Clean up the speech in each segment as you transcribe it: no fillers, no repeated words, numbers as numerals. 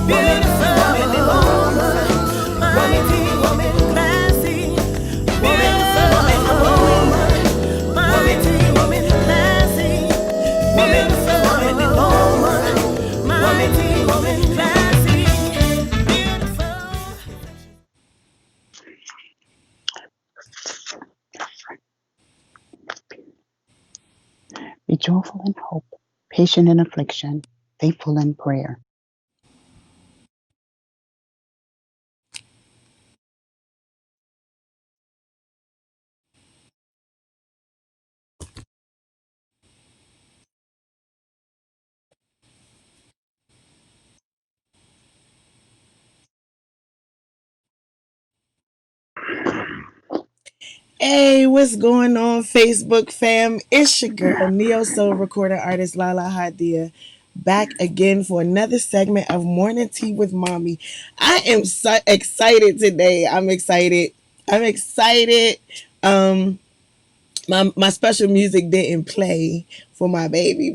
Beautiful woman, mighty woman, classy. Beautiful woman, mighty woman, classy. Beautiful woman, mighty woman, classy. Beautiful. Be joyful in hope, patient in affliction, faithful in prayer. Hey, what's going on, Facebook fam? It's your girl, Neo Soul recording artist Lahla-Hadiya, back again for another segment of Morning Tea with Mommy. I am so excited today. I'm excited. I'm excited. Um, my special music didn't play for my baby,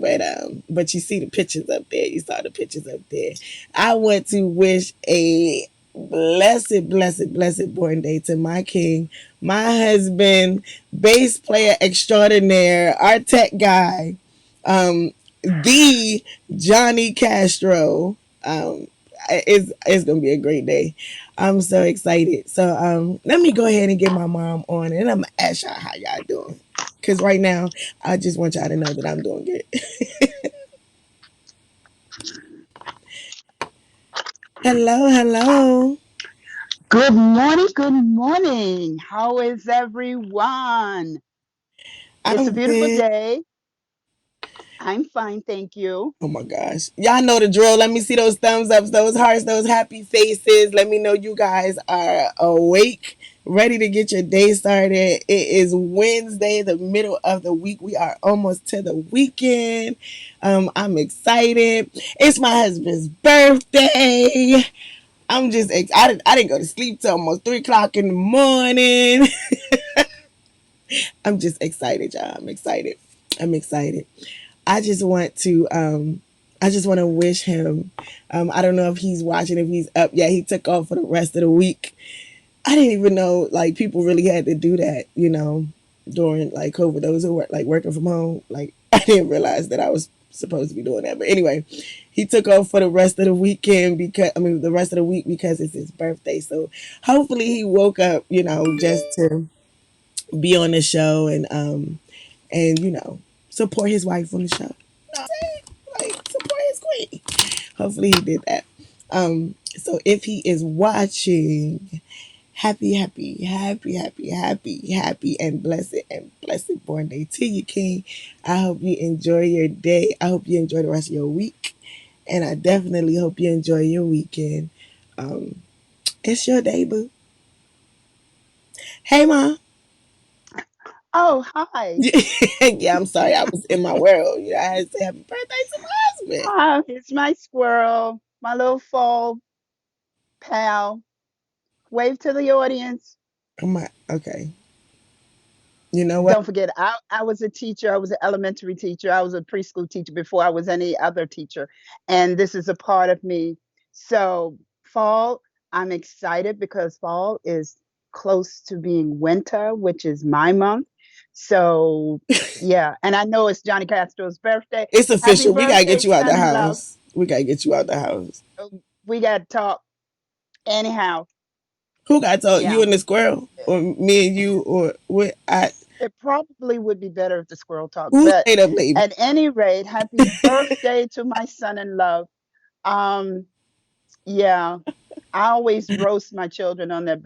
but you see the pictures up there. You saw the pictures up there. I want to wish a blessed born day to my king, my husband, bass player extraordinaire, our tech guy, the Johnny Castro. It's gonna be a great day. I'm so excited. So let me go ahead and get my mom on, and I'm gonna ask y'all how y'all doing. Cause right now, I just want y'all to know that I'm doing good. Hello, hello. Good morning, good morning. How is everyone? It's a I'm beautiful good. day. I'm fine, thank you. Oh my gosh. Y'all know the drill. Let me see those thumbs ups, those hearts, those happy faces. Let me know you guys are awake, ready to get your day started. It is Wednesday, the middle of the week. We are almost to the weekend. I'm excited. It's my husband's birthday. I didn't go to sleep till almost 3 o'clock in the morning. I'm just excited, y'all. I'm excited. I'm excited. I just want to wish him. I don't know if he's watching, if he's up yet. He took off for the rest of the week. I didn't even know like people really had to do that, during like COVID. Those who were like working from home, like I didn't realize that I was supposed to be doing that. But anyway, he took off for the rest of the weekend the rest of the week because it's his birthday. So hopefully he woke up, just to be on the show and support his wife on the show. Like support his queen. Hopefully he did that. So if he is watching, happy and blessed born day to you, King. I hope you enjoy your day. I hope you enjoy the rest of your week. And I definitely hope you enjoy your weekend. Um, it's your day, boo. Hey, Ma. Oh, hi. Yeah, I'm sorry. I was in my world. I had to say happy birthday to my husband. Hi, it's my squirrel, my little fall pal. Wave to the audience. Okay. You know what? Don't forget, I was a teacher. I was an elementary teacher. I was a preschool teacher before I was any other teacher. And this is a part of me. So, fall, I'm excited because fall is close to being winter, which is my month. So, yeah. And I know it's Johnny Castro's birthday. It's Happy official. We gotta get birthday, you out the son in love. house. We gotta get you out the house. We got to talk. Anyhow, Who got to talk? You yeah. and the squirrel, or me and you, or what? It probably would be better if the squirrel talked. Who But stayed up late? at any rate, happy birthday to my son in love. Um, yeah, I always roast my children on their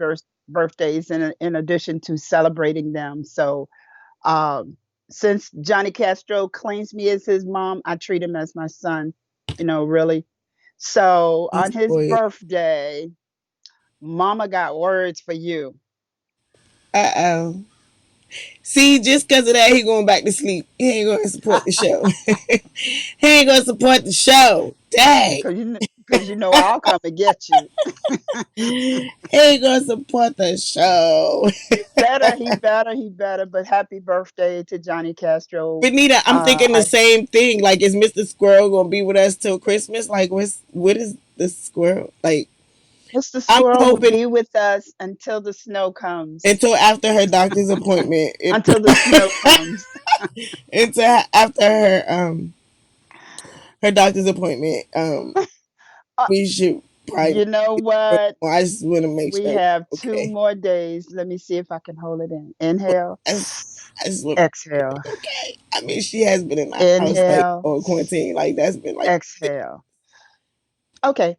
birthdays in addition to celebrating them. So, um, since Johnny Castro claims me as his mom, I treat him as my son, really. So, He's on his spoiled. birthday, Mama got words for you. Oh. See, just because of that, he going back to sleep. He ain't going to support the show. He ain't going to support the show. Dang. Because I'll come and get you. He ain't going to support the show. He better. But happy birthday to Johnny Castro. Benita, I'm thinking the I same thing. Like, is Mr. Squirrel going to be with us till Christmas? Like, what is the squirrel. Like Mr. I'm Squirrel will hoping be with us until the snow comes. until after her doctor's appointment. Until the snow comes. Until after her doctor's appointment. Uh, We should probably. you know what? I just want to make We sure. have two Okay. more days. Let me see if I can hold it in. Inhale, I just want exhale. okay. I mean, she has been in my house like Inhale, on quarantine. Like that's been like exhale. Okay,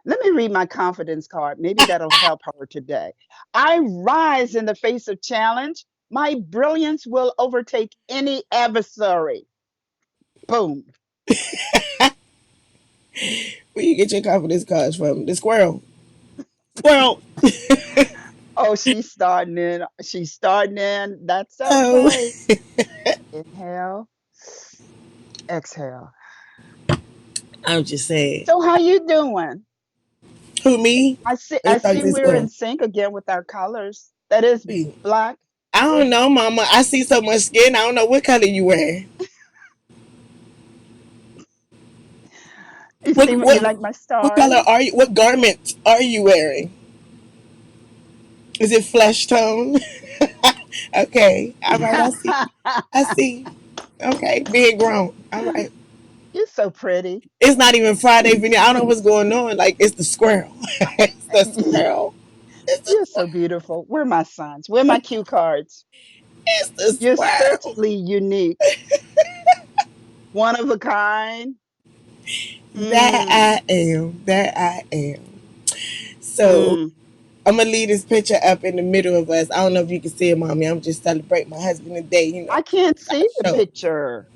let me read my confidence card. Maybe that'll help her today. I rise in the face of challenge. My brilliance will overtake any adversary. Boom. where you get your confidence cards from? The squirrel. Squirrel. Oh, she's starting in. She's starting in. That's Oh, okay. Inhale, exhale. I'm just saying. So how you doing? Who me? I see Or you I talking see to the we're in squirrel? sync again with our colors. That is Me. black. I don't know, Mama. I see so much skin. I don't know what color you wear. You What see you what like my what color stars? are you? What garment are you wearing? Is it flesh tone? Okay. All right. I see. I see. Okay. Big grown. All right. You're so pretty. It's not even Friday, Vinny. I don't know what's going on. Like it's the squirrel. It's the squirrel. It's the You're so squirrel. beautiful. Where are my sons? Where are my cue cards? It's the You're squirrel. certainly unique. One of a kind. That Mm, I am. That I am. So mm. I'm gonna leave this picture up in the middle of us. I don't know if you can see it, mommy. I'm just celebrating my husband today. You know, I can't see the show picture.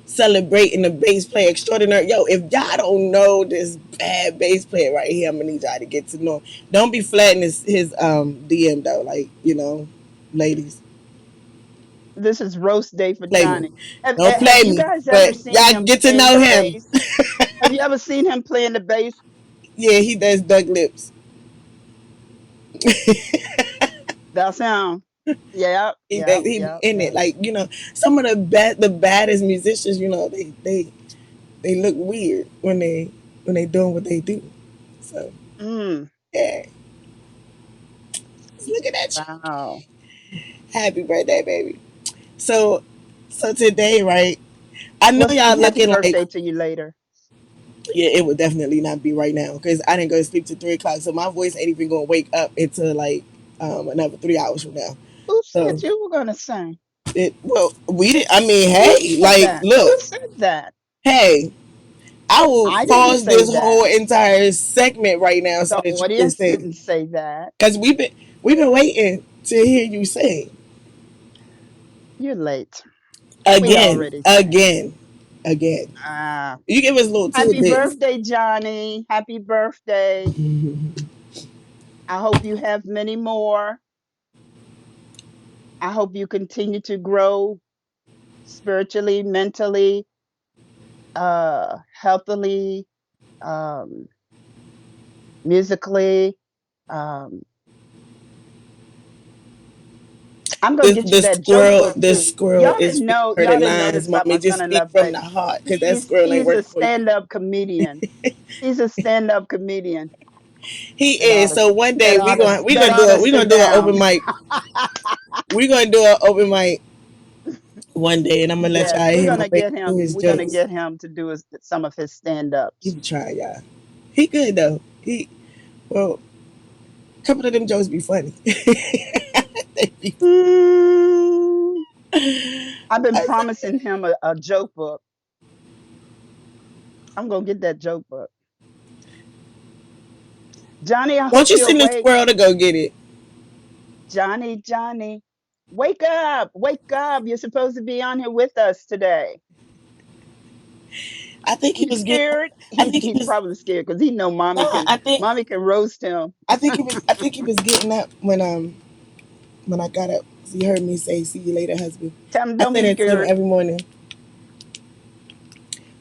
celebrating the bass player extraordinaire. Yo, if y'all don't know this bad bass player right here, I'm gonna need y'all to get to know him. Don't be flatting his DM though. Like ladies, This is roast day for play me. Johnny. Have, Don't have play you me, guys ever but seen y'all him get to playing know the him. bass? Have you ever seen him playing the bass? Yeah, he does duck lips. That's him. Yep, yep, He be yep, in it. yep. Like some of the baddest musicians. They look weird when they doing what they do. So Mm, yeah, just looking at you. wow. Happy birthday, baby. So today, right? I know We'll y'all sing happy looking like birthday to you later. yeah, it would definitely not be right now because I didn't go to sleep till 3 o'clock, so my voice ain't even gonna wake up until like another 3 hours from now. Who So said you were going to sing? we did. I mean, Who hey, said like that? look, Who said that? hey, I will I didn't pause say this whole that. entire segment right now so The that you can audience sing didn't say that. because we've been waiting to hear you sing You're late. We again, already sang. again, again. Ah, You give us little happy tidbits. birthday, Johnny. Happy birthday. I hope you have many more. I hope you continue to grow spiritually, mentally, healthily, um, musically. Um, I'm gonna get you that joke book The too. squirrel is Y'all retarded didn't know lines, this about mommy. my Just son-in-law, speak from but the heart because that squirrel ain't he's a working for you. stand-up comedian. He's a stand-up comedian He that is. So one day that ought to we gonna sit do an open down. mic. We gonna do an open mic one day, and I'm gonna let Yes, y'all we're hear my gonna baby get do him. his We're gonna jokes. get him to do some of his He stand-ups. be trying, y'all. He good though. Well, a couple of them jokes be funny. They be- Mm, I've been I said, promising him a joke book. I'm gonna get that joke book. Johnny, I won't hope you you're send the awake. squirrel to go get it? Johnny, Johnny, wake up, wake up. You're supposed to be on here with us today. I think he You was getting. scared? I think he He's was. probably scared because he know Nah, mommy can roast him. I think he was getting up when I got up. He heard me say, "See you later, husband." Tell him I don't say be that to him scared. every morning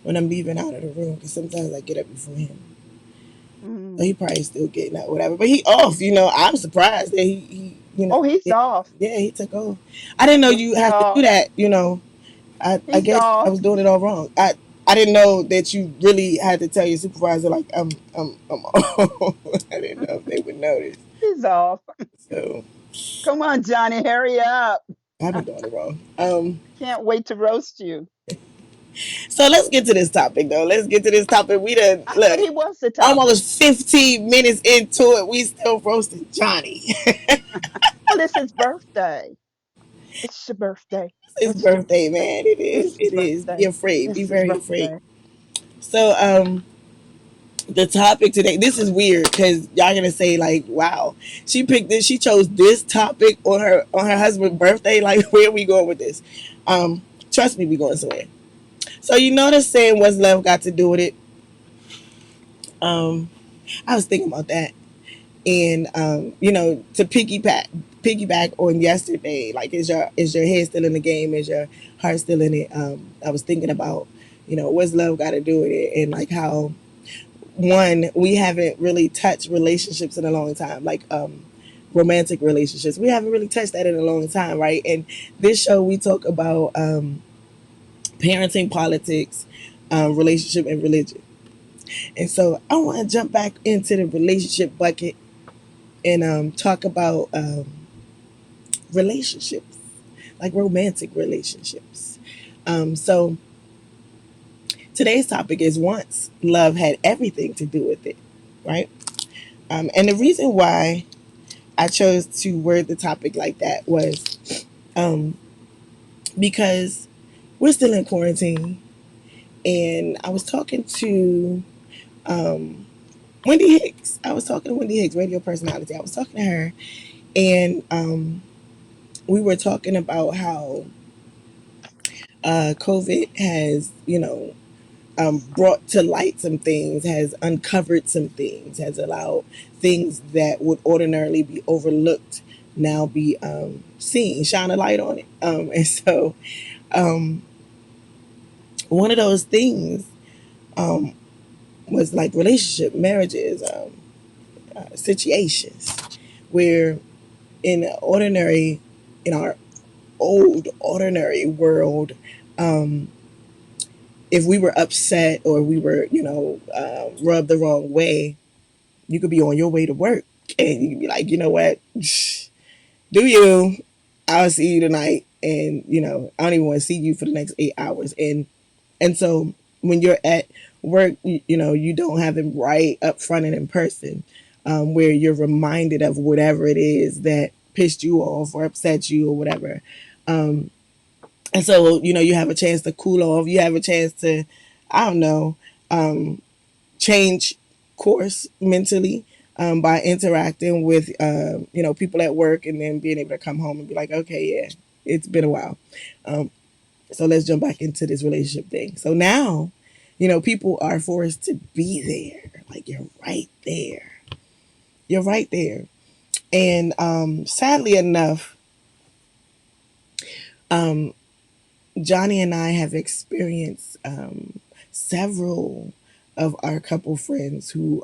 when I'm leaving out of the room because sometimes I get up before him. So he Mm. probably still getting out, whatever. But he off. I'm surprised that he Oh, he's yeah, off. yeah, he took off. I didn't know you He's have to do off. that. I He's guess I off. was doing it all wrong. I didn't know that you really had to tell your supervisor like I'm off. I didn't know if they would notice. He's off. So Come on, Johnny, hurry up. I've been doing it wrong. Can't wait to roast you. So let's get to this topic though. Let's get to this topic. We done I thought look he was the topic. almost 15 minutes into it. We still roasting Johnny. Well, it's his birthday. It's your birthday. His It's your birthday, birthday. man. It is. It's his It is. Be birthday. afraid. Be It's his very afraid. birthday. So the topic today. This is weird because y'all gonna say like, "Wow, she picked this. She chose this topic on her husband's birthday." Like, where are we going with this? Trust me, we going somewhere. So you know the saying, "What's love got to do with it?" Um, I was thinking about that, and to piggyback on yesterday. Like, is your head still in the game? Is your heart still in it? I was thinking about, what's love got to do with it, and like how one, we haven't really touched relationships in a long time, like romantic relationships. We haven't really touched that in a long time, right? And this show we talk about parenting, politics, relationship, and religion. And so I want to jump back into the relationship bucket and talk about relationships, like romantic relationships. So today's topic is once love had everything to do with it, right? And the reason why I chose to word the topic like that was um, because we're still in quarantine, and I was talking to um, Wendy Hicks. I was talking to Wendy Hicks, radio personality. I was talking to her, and we were talking about how COVID has, brought to light some things, has uncovered some things, has allowed things that would ordinarily be overlooked now be seen, shine a light on it. And so um, one of those things um, was like relationship, marriages, situations where ordinary, in our old ordinary world, um, if we were upset or we were, rubbed the wrong way, you could be on your way to work and you could be like, you know what, do you? I'll see you tonight, and I don't even want to see you for the next 8 hours. And so when you're at work, you don't have them right up front and in person, where you're reminded of whatever it is that pissed you off or upset you or whatever. Um, and so you have a chance to cool off. You have a chance to, I don't know, um, change course mentally by interacting with people at work, and then being able to come home and be like, okay, yeah, it's been a while. Um, so let's jump back into this relationship thing. So now, people are forced to be there. Like, you're right there. You're right there. And sadly enough, um, Johnny and I have experienced several of our couple friends who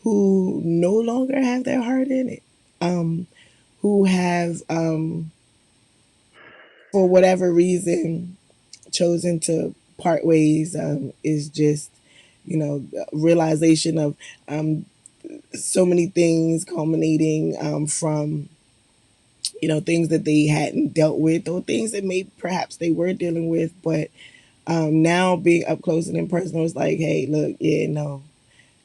no longer have their heart in it, who have, for whatever reason, chosen to part ways. Is just, realization of so many things culminating from, things that they hadn't dealt with or things that maybe perhaps they were dealing with. But now being up close and in personal, it's like, hey, look, yeah, no,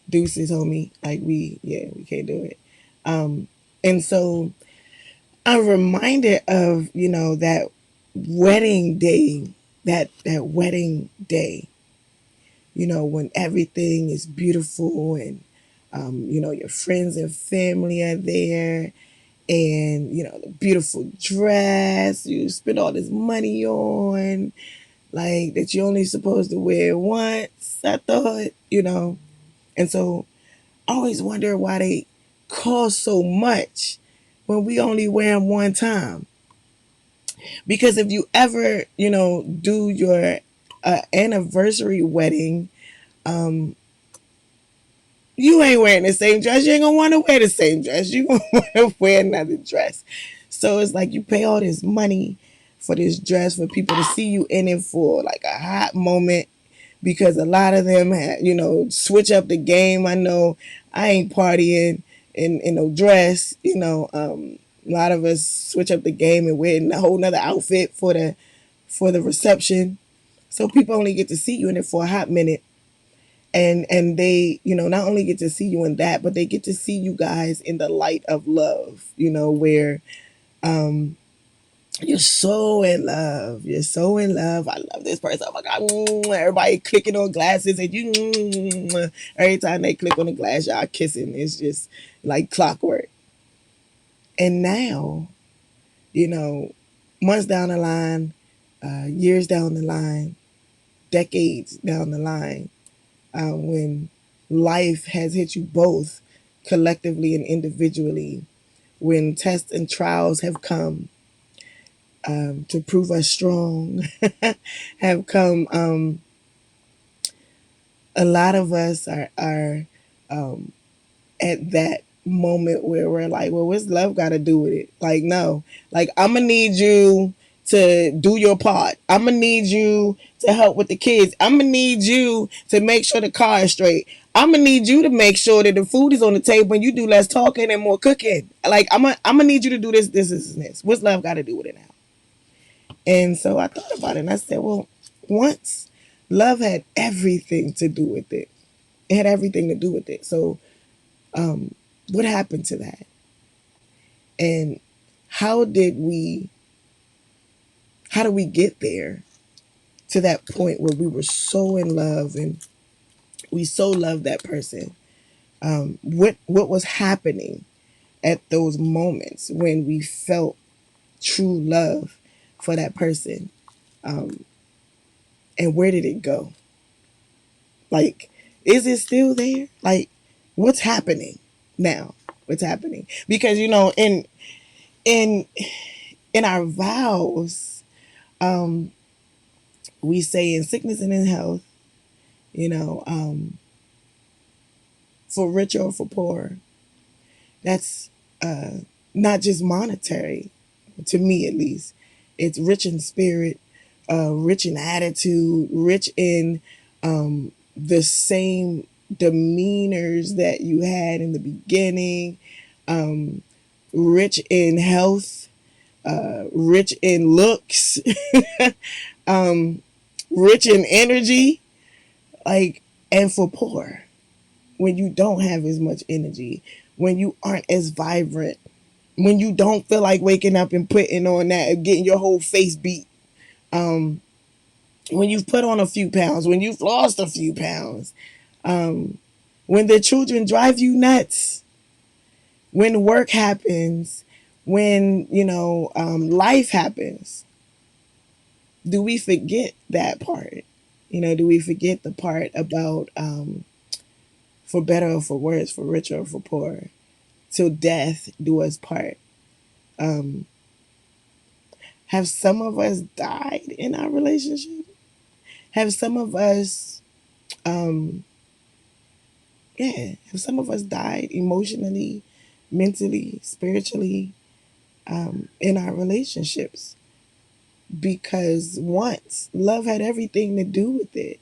deuces, homie. Like, we can't do it. And so I'm reminded of, that wedding day, that wedding day, when everything is beautiful and, your friends and family are there, and, the beautiful dress you spend all this money on, like, that you're only supposed to wear once, I thought, And so I always wonder why they cost so much when we only wear them one time. Because if you ever, do your anniversary wedding, um, you ain't wearing the same dress. You ain't gonna want to wear the same dress. You gonna want to wear another dress. So it's like you pay all this money for this dress, for people to see you in it for like a hot moment, because a lot of them had, switch up the game. I know I ain't partying in no dress, a lot of us switch up the game and wear a whole nother outfit for the reception. So people only get to see you in it for a hot minute. And they, not only get to see you in that, but they get to see you guys in the light of love, where um you're so in love. You're so in love. I love this person. Oh my God. Everybody clicking on glasses and every time they click on the glass, y'all kissing. It's just like clockwork. And now, you know, months down the line, years down the line, decades down the line, when life has hit you both collectively and individually, when tests and trials have come to prove us strong, have come. A lot of us are um, at that moment where we're like, well, what's love got to do with it? Like, no, like I'm gonna need you to do your part. I'm gonna need you to help with the kids. I'm gonna need you to make sure the car is straight. I'm gonna need you to make sure that the food is on the table and you do less talking and more cooking. Like I'm gonna need you to do this, and this. What's love got to do with it now? And so I thought about it and I said, well, once love had everything to do with it. It had everything to do with it. So what happened to that? And how did we how did we get there to that point where we were so in love and we so loved that person? What was happening at those moments when we felt true love for that person? And where did it go? Like, is it still there? Like, what's happening now? What's happening? Because in in our vows, um, we say in sickness and in health, you know, for rich or for poor. That's not just monetary, to me at least. It's rich in spirit, rich in attitude, rich in the same demeanors that you had in the beginning, um, rich in health, rich in looks, um, rich in energy, like, and for poor, when you don't have as much energy, when you aren't as vibrant, when you don't feel like waking up and putting on that and getting your whole face beat, um, when you've put on a few pounds, when you've lost a few pounds, um, when the children drive you nuts, when work happens, when life happens, do we forget that part? Do we forget the part about for better or for worse, for richer or for poorer, till death do us part? Um, have some of us died in our relationship? Have some of us, um, have some of us died emotionally, mentally, spiritually, in our relationships? Because once love had everything to do with it.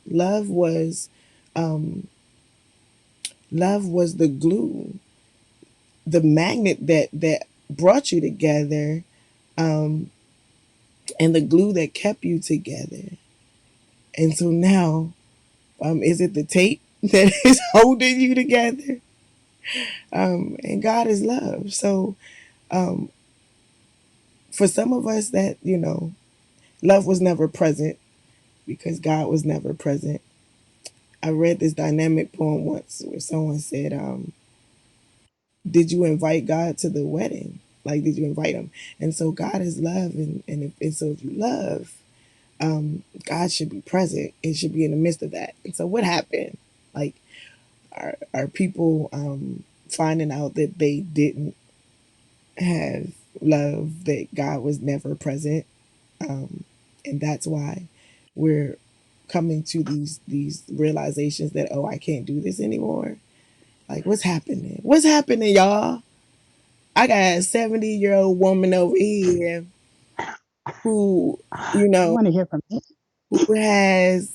Um, love was the glue, the magnet that brought you together, um, and the glue that kept you together. And so now, is it the tape that is holding you together? And God is love. So um, for some of us, that love was never present because God was never present. I read this dynamic poem once where someone said, "Did you invite God to the wedding? Like, did you invite Him?" And so God is love, and so if you love, God should be present. It should be in the midst of that. And so, what happened? Like, are people finding out that they didn't have love, that God was never present, um, and that's why we're coming to these realizations that, oh, I can't do this anymore. Like, what's happening? What's happening, y'all? I got a 70-year-old woman over here who, you You know, want to hear from me? who has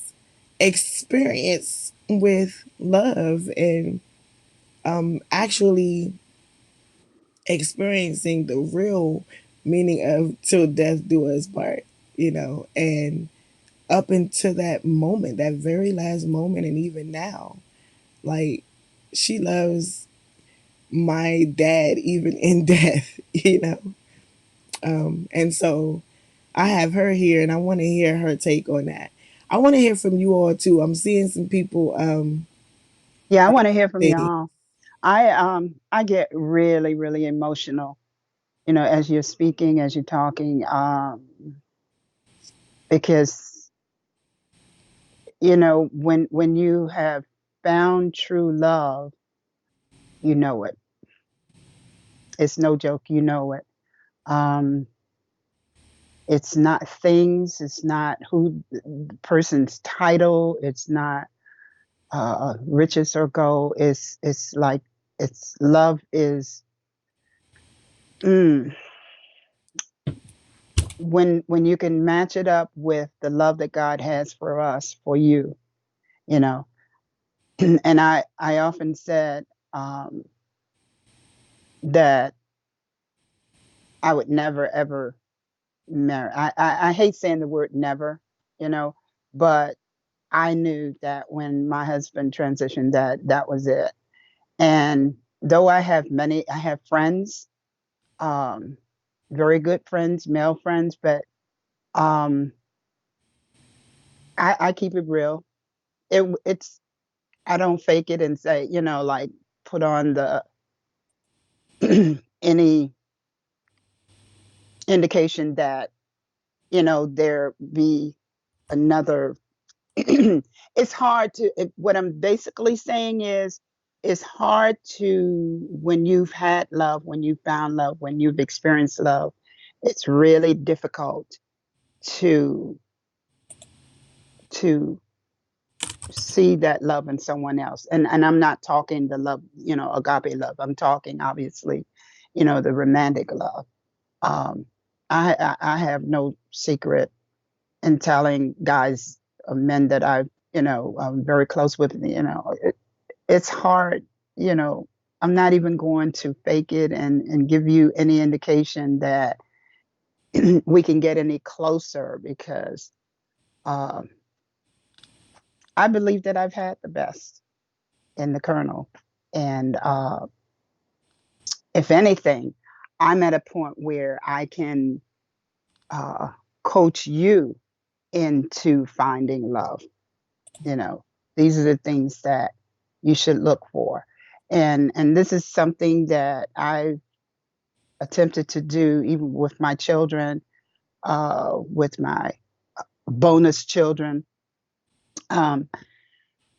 experience with love and actually experiencing the real meaning of till death do us part, and up until that moment, that very last moment, and even now, like, she loves my dad even in death, and so I have her here, and I want to hear her take on that. I want to hear from you all too. I'm seeing some people Yeah, I want to hear from say, y'all. I get really, really emotional, as you're speaking, as you're talking, because when you have found true love, you know it. It's no joke, you know it. Um, it's not things, it's not who the person's title, it's not riches or gold. It's like it's love is mm, when you can match it up with the love that God has for us, for you, you know. And I often said um, that I would never ever marry. I hate saying the word never, you know, but I knew that when my husband transitioned, that was it. And though I have friends, um, very good friends, male friends, but um, I keep it real. It's I don't fake it and say, like put on the any indication that there be another. It's hard to. What I'm basically saying is, it's hard to when you've had love, when you've found love, when you've experienced love. It's really difficult to to see that love in someone else. And I'm not talking the love, agape love. I'm talking obviously, the romantic love. Um, I have no secret in telling guys, men that I'm very close with. It's hard. You know, I'm not even going to fake it and give you any indication that we can get any closer because um, I believe that I've had the best in the kernel. And if anything, I'm at a point where I can uh, coach you into finding love. You know, these are the things that you should look for. And this is something that I've attempted to do even with my children, with my bonus children, um,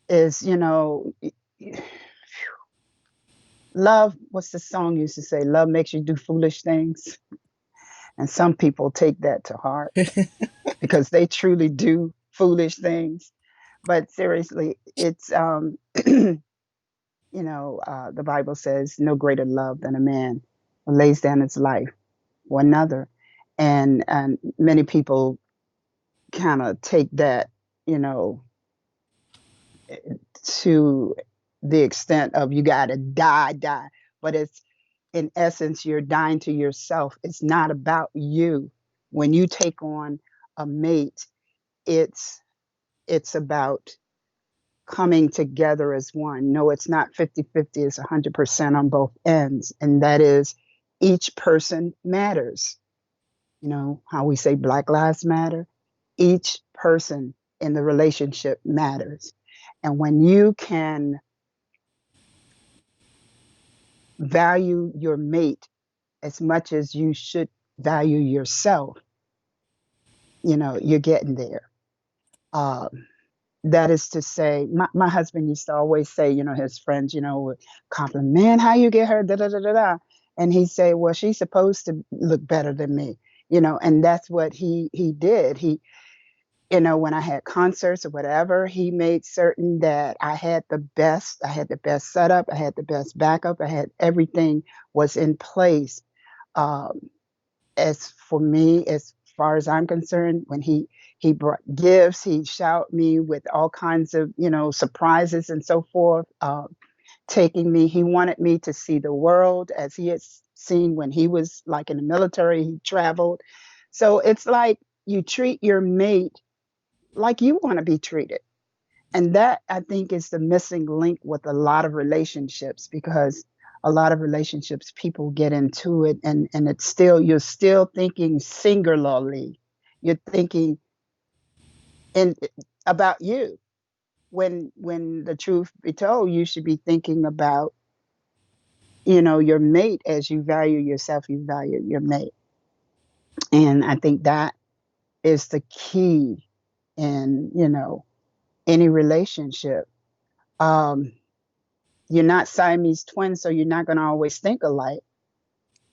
is, love, what's the song used to say? Love makes you do foolish things. And some people take that to heart because they truly do foolish things. But seriously, it's, the Bible says, no greater love than a man who lays down his life for another. And many people kind of take that, you know, to the extent of you got to die. But it's in essence, you're dying to yourself. It's not about you. When you take on a mate, it's it's about coming together as one. No, it's not 50-50, it's 100% on both ends. And that is each person matters. You know how we say Black Lives Matter? Each person in the relationship matters. And when you can value your mate as much as you should value yourself, you're getting there. Um, that is to say, my husband used to always say, his friends, would compliment, man, how you get her, da da da da da. And he'd say, well, she's supposed to look better than me, and that's what he did. When I had concerts or whatever, he made certain that I had the best setup, I had the best backup, I had everything was in place. Um, as for me, as far as I'm concerned. When he brought gifts, he showered me with all kinds of surprises and so forth. Taking me, he wanted me to see the world as he had seen when he was like in the military. He traveled, so it's like you treat your mate like you want to be treated. And that, I think, is the missing link with a lot of relationships, because a lot of relationships, people get into it, and it's still, you're still thinking singularly. You're thinking in about you, when the truth be told, you should be thinking about your mate. As you value yourself, you value your mate. And I think that is the key in any relationship. um you're not Siamese twins, so you're not going to always think alike,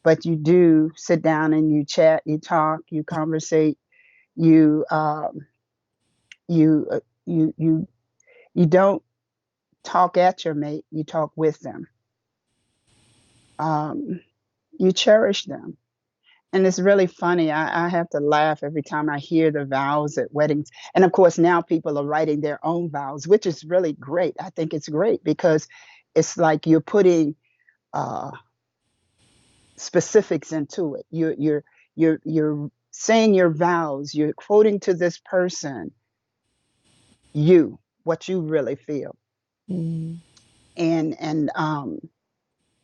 but you do sit down and you chat, you talk, you conversate, you you you don't talk at your mate, you talk with them. um you cherish them. And it's really funny. I have to laugh every time I hear the vows at weddings. And of course, now people are writing their own vows, which is really great. I think it's great because it's like you're putting uh, specifics into it. You're saying your vows. You're quoting to this person what you really feel. Mm. And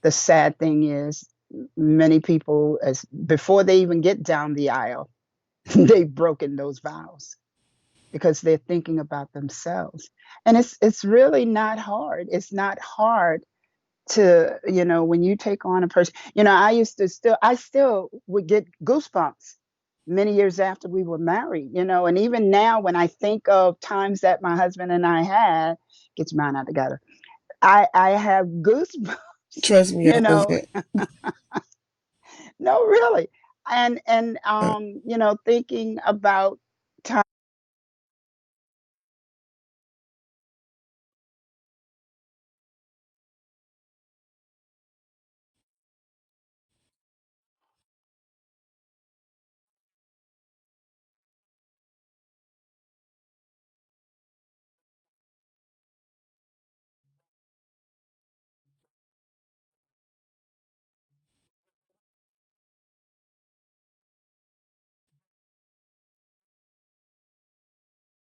the sad thing is, many people, as before they even get down the aisle, they've broken those vows because they're thinking about themselves. And it's really not hard. It's not hard to, when you take on a person. I still would get goosebumps many years after we were married, and even now when I think of times that my husband and I had, get your mind out together. I have goosebumps, Trust me, I you know know, that. no, really. And Uh, thinking about time.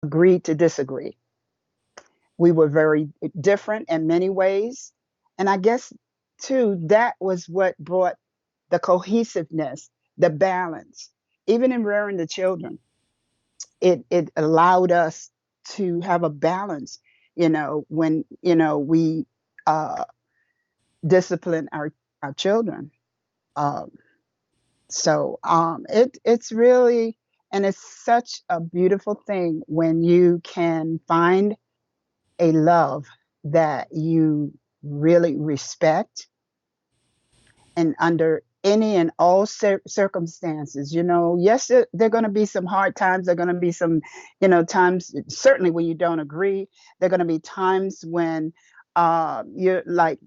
Agreed to disagree. We were very different in many ways. And I guess, too, that was what brought the cohesiveness, the balance. Even in rearing the children, it allowed us to have a balance, when, we uh, discipline our children. Um, it's really, and it's such a beautiful thing when you can find a love that you really respect, and under any and all circumstances. Yes, there are going to be some hard times. There are going to be some, times, certainly when you don't agree. There are going to be times when you're like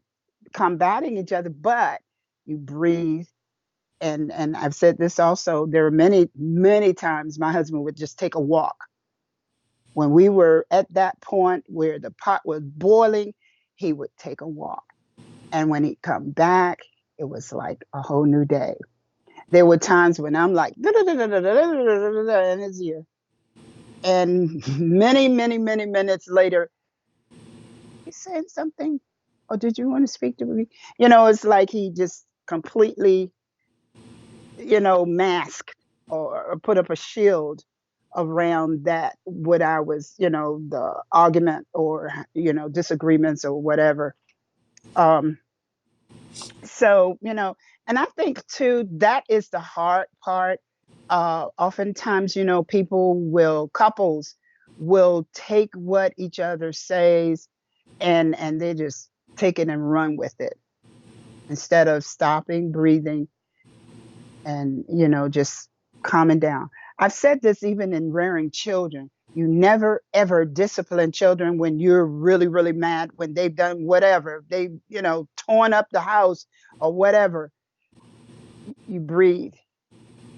combating each other, but you breathe. And I've said this also. There are many, many times my husband would just take a walk. When we were at that point where the pot was boiling, he would take a walk. And when he'd come back, it was like a whole new day. There were times when I'm like, in his ear. And many, many, many minutes later, he's saying something. Or did you want to speak to me? It's like he just completely, masked, or put up a shield around that, what I was, the argument, or, disagreements or whatever. Um, so, and I think too, that is the hard part. Oftentimes, couples will take what each other says, and they just take it and run with it, instead of stopping, breathing, and just calming down. I've said this even in rearing children. You never ever discipline children when you're really, really mad, when they've done whatever, they torn up the house or whatever. You breathe,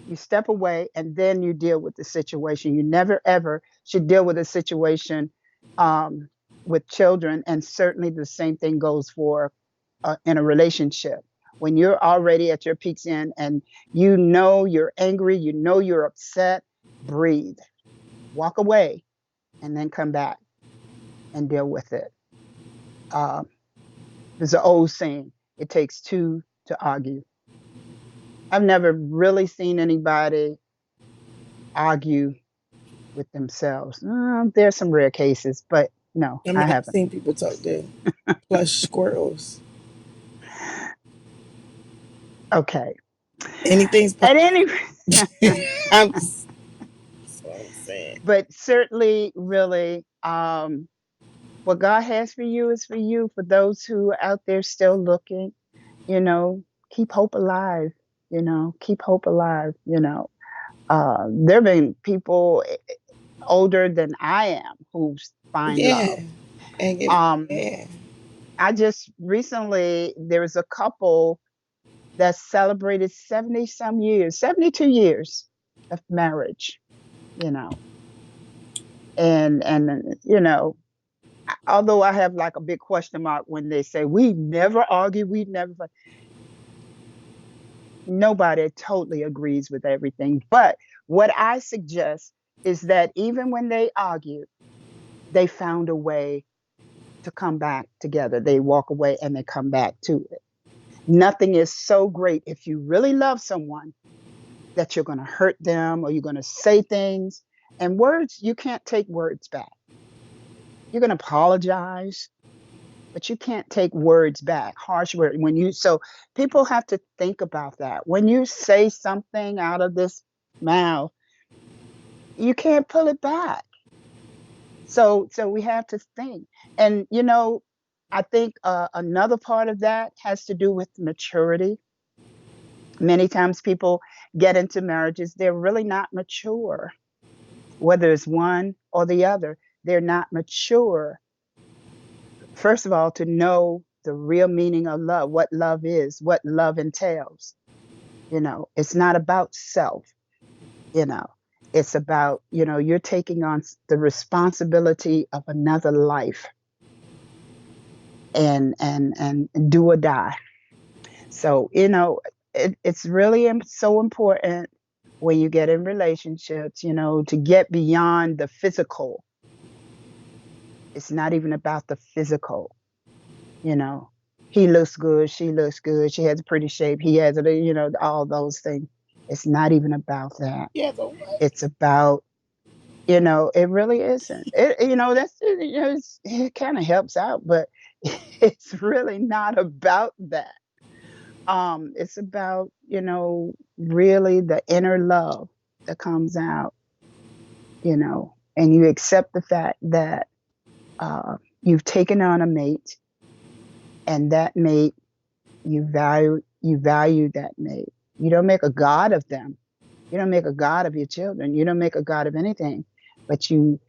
You step away and then you deal with the situation. You never ever should deal with a situation um, with children, and certainly the same thing goes for in a relationship. When you're already at your peak's end and you know you're angry, you know you're upset, breathe, walk away, and then come back and deal with it. Um, there's an old saying: it takes two to argue. I've never really seen anybody argue with themselves. There's some rare cases, but no, I I mean, I've haven't. seen people talk to plush squirrels. Okay. Anything's At possible. any I'm just, that's what I'm saying. but certainly really what God has for you is for you. For those who are out there still looking, you know, keep hope alive, keep hope alive, there have been people older than I am who find Yeah. love. And get it. Um, Yeah. I just recently, there was a couple that celebrated 70 some years, 72 years of marriage, you know. And although I have like a big question mark when they say we never argue, we never fight. Nobody totally agrees with everything. But what I suggest is that even when they argue, they found a way to come back together. They walk away and they come back to it. Nothing is so great if you really love someone that you're going to hurt them or you're going to say things. And words, you can't take words back. You're going to apologize, but you can't take words back, harsh words. So people have to think about that. When you say something out of this mouth, you can't pull it back. So we have to think. And, I think another part of that has to do with maturity. Many times people get into marriages, they're really not mature, whether it's one or the other. They're not mature, first of all, to know the real meaning of love, what love is, what love entails. It's not about self, you know, it's about, you're taking on the responsibility of another life and do or die. So, it's really so important when you get in relationships, to get beyond the physical. It's not even about the physical, you know. He looks good, she looks good, she has a pretty shape, he has a, all those things. It's not even about that. Yeah, so what? It's about, it really isn't. That's, it kind of helps out, but it's really not about that. It's about, really the inner love that comes out, and you accept the fact that you've taken on a mate, and that mate, you value that mate. You don't make a god of them. You don't make a god of your children. You don't make a god of anything, but you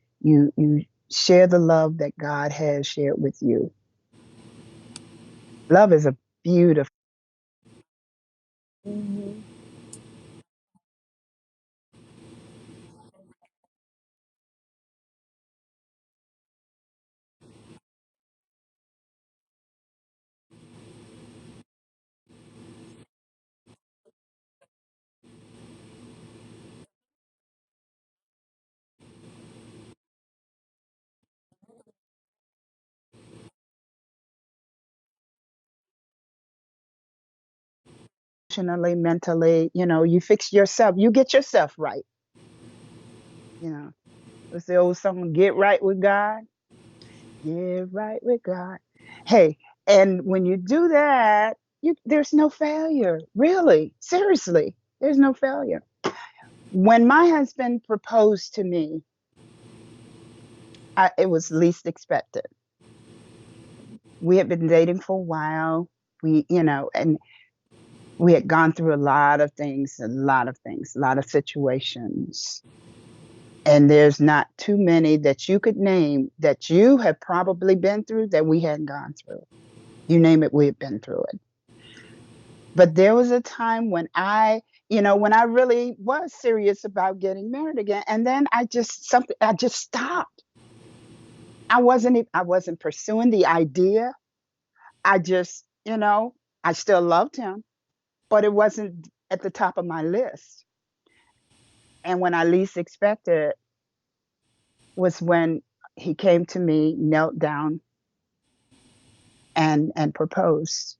share the love that God has shared with you. Love is a beautiful. Mm-hmm. Emotionally, mentally, you fix yourself. You get yourself right. You know, what's the old song? Get right with God. Get right with God. Hey, and when you do that, there's no failure. Really, seriously, there's no failure. When my husband proposed to me, it was least expected. We had been dating for a while. And we had gone through a lot of situations. And there's not too many that you could name that you have probably been through that we hadn't gone through. You name it, we had been through it. But there was a time when when I really was serious about getting married again. And then I just stopped. I wasn't pursuing the idea. I just, I still loved him, but it wasn't at the top of my list. And when I least expected was when he came to me, knelt down, and proposed.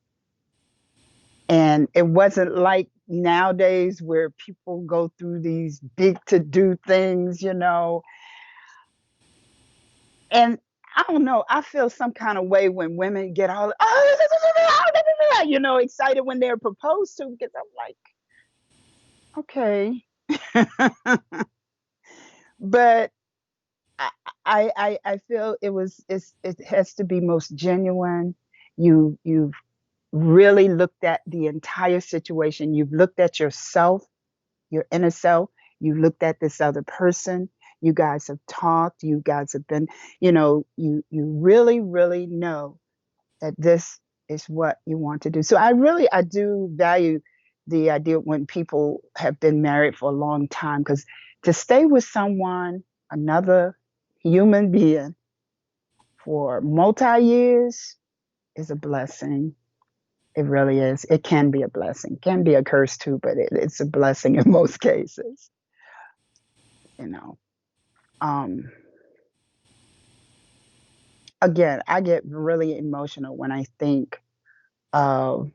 And it wasn't like nowadays where people go through these big to do things, And I don't know, I feel some kind of way when women get all, excited when they're proposed to, because I'm like, okay. But I, I feel it has to be most genuine. You've really looked at the entire situation. You've looked at yourself, your inner self. You looked at this other person. You guys have talked. You guys have been, you really, really know that this is what you want to do. So I do value the idea when people have been married for a long time, because to stay with someone, another human being, for multi years is a blessing. It really is. It can be a blessing. It can be a curse too, but it's a blessing in most cases. You know. Um, Again, I get really emotional when I think of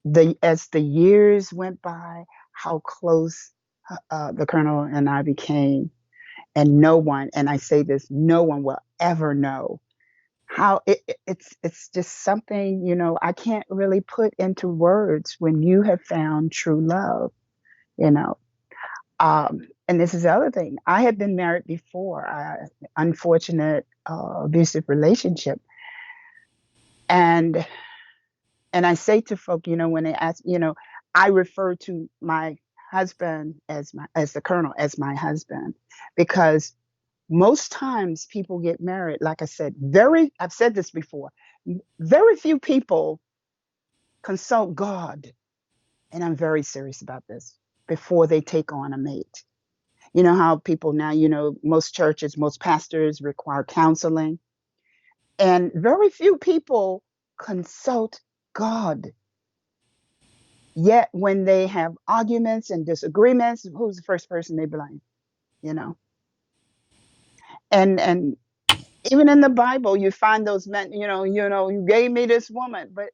the as the years went by, how close the Colonel and I became, and no one, and I say this, no one will ever know how it's just something, I can't really put into words when you have found true love, you know. And this is the other thing. I had been married before, unfortunate abusive relationship, and I say to folk, when they ask, I refer to my husband as the Colonel, as my husband, because most times people get married, like I said, I've said this before, very few people consult God, and I'm very serious about this, before they take on a mate. You know how people now, most churches, most pastors require counseling, and very few people consult God. Yet when they have arguments and disagreements, who's the first person they blame? You know, and even in the Bible, you find those men. You gave me this woman, but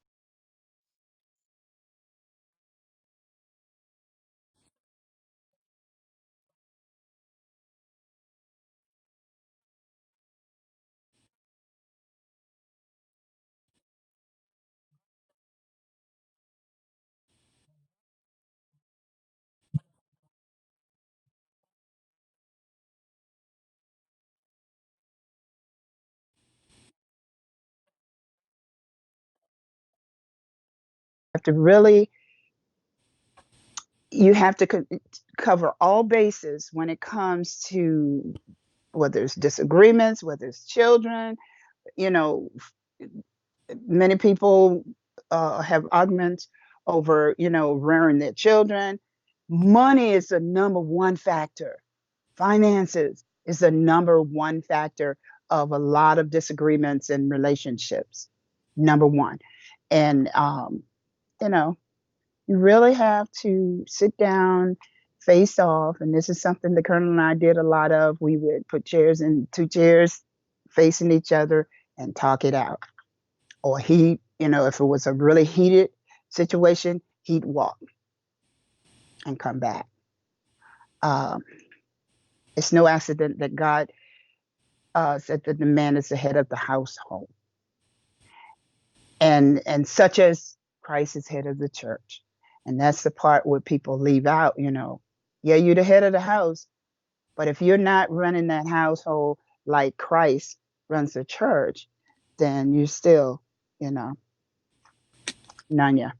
have to really, you have to cover all bases when it comes to whether it's disagreements, whether it's children. You know, Many people have arguments over, rearing their children. Money is the number one factor. Finances is the number one factor of a lot of disagreements in relationships. Number one. And, you know, you really have to sit down, face off. And this is something the Colonel and I did a lot of. We would put chairs in two chairs facing each other and talk it out. Or if it was a really heated situation, he'd walk and come back. Um, it's no accident that God said that the man is the head of the household, and such as Christ is head of the church. And that's the part where people leave out. Yeah, you're the head of the house, but if you're not running that household like Christ runs the church, then you're still, you know, none.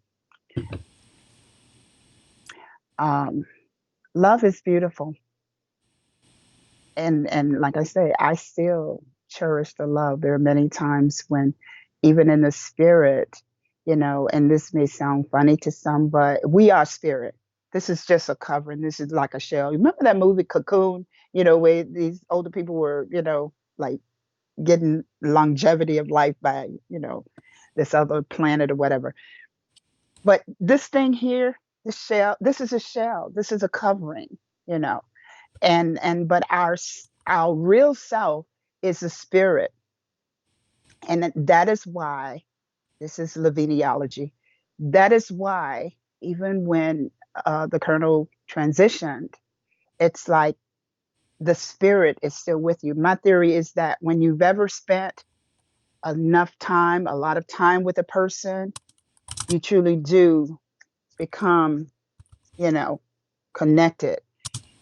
Um, Love is beautiful, and like I say, I still cherish the love. There are many times when, even in the spirit, and this may sound funny to some, but we are spirit. This is just a covering. This is like a shell. Remember that movie Cocoon? You know, where these older people were, like getting longevity of life by, this other planet or whatever. But this thing here, this shell, this is a shell. This is a covering, you know. But our real self is the spirit, and that is why this is Laviniology. That is why even when the Colonel transitioned, it's like the spirit is still with you. My theory is that when you've ever spent enough time, a lot of time with a person, you truly do become, you know, connected,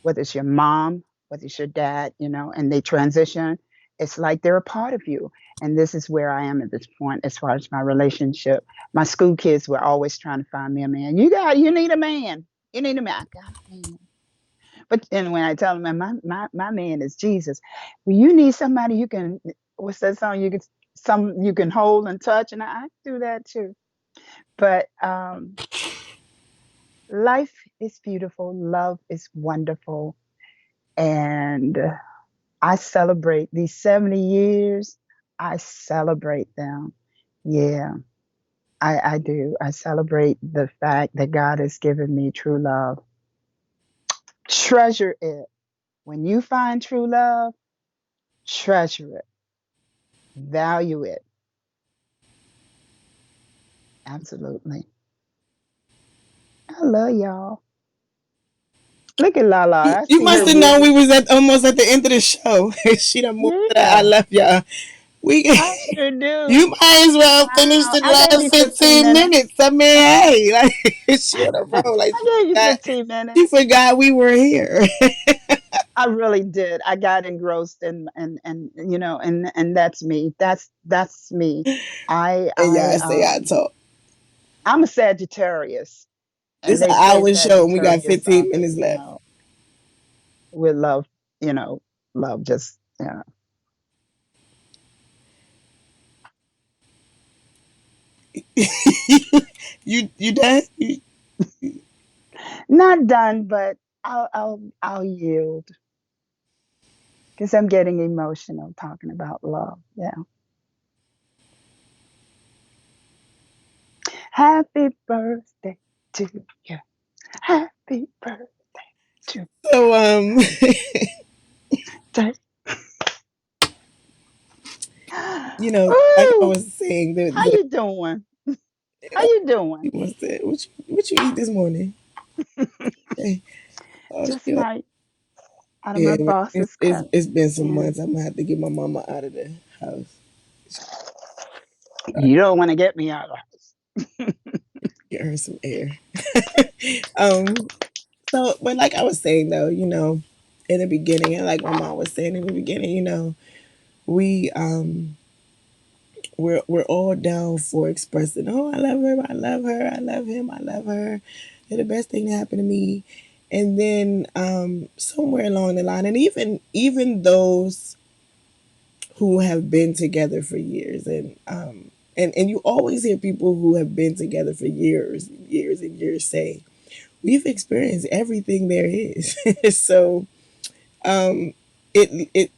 whether it's your mom, whether it's your dad, and they transition. It's like they're a part of you. And this is where I am at this point as far as my relationship. My school kids were always trying to find me a man. You need a man. You need a man. I got a man. But then when I tell them, man, my man is Jesus. Well, you need somebody you can, what's that song? You can hold and touch. And I do that too. But life is beautiful. Love is wonderful. And I celebrate these 70 years. I celebrate them. Yeah, I do. I celebrate the fact that God has given me true love. Treasure it. When you find true love, treasure it, value it. Absolutely. I love y'all. Look at Lala. I You see her must have known we moving. was at almost at the end of the show. She done moved to that. I Yeah, love y'all. We I sure do. you might as well finish Wow. the I gave last you 15 15 minutes. minutes. I mean, hey, like she on the roll. Like I gave you 15 she minutes. forgot we were here. I really did. I got engrossed and that's me. That's me. I And I y'all say I talk. I'm a Sagittarius, This and is they an say hour show and we got Sagittarius 15 minutes left. with love, love just You done? not done, but I'll yield because I'm getting emotional talking about love. Yeah. Happy birthday to you. Happy birthday to So you. like I Ooh, was saying, how you doing? How you doing? she wants to what you eat this morning? Hey, oh, Just she like, right out of yeah, my boss's cut. it's been some Yeah. months. I'm gonna have to get my mama out of the house. You don't want to get me out of Get her some air. um, so but like I was saying though, in the beginning, and like my mom was saying in the beginning, we we're all down for expressing, oh, I love her, I love her, I love him, I love her. They're the best thing that happened to me. And then somewhere along the line, and even those who have been together for years, and you always hear people who have been together for years and years say, we've experienced everything there is. So it it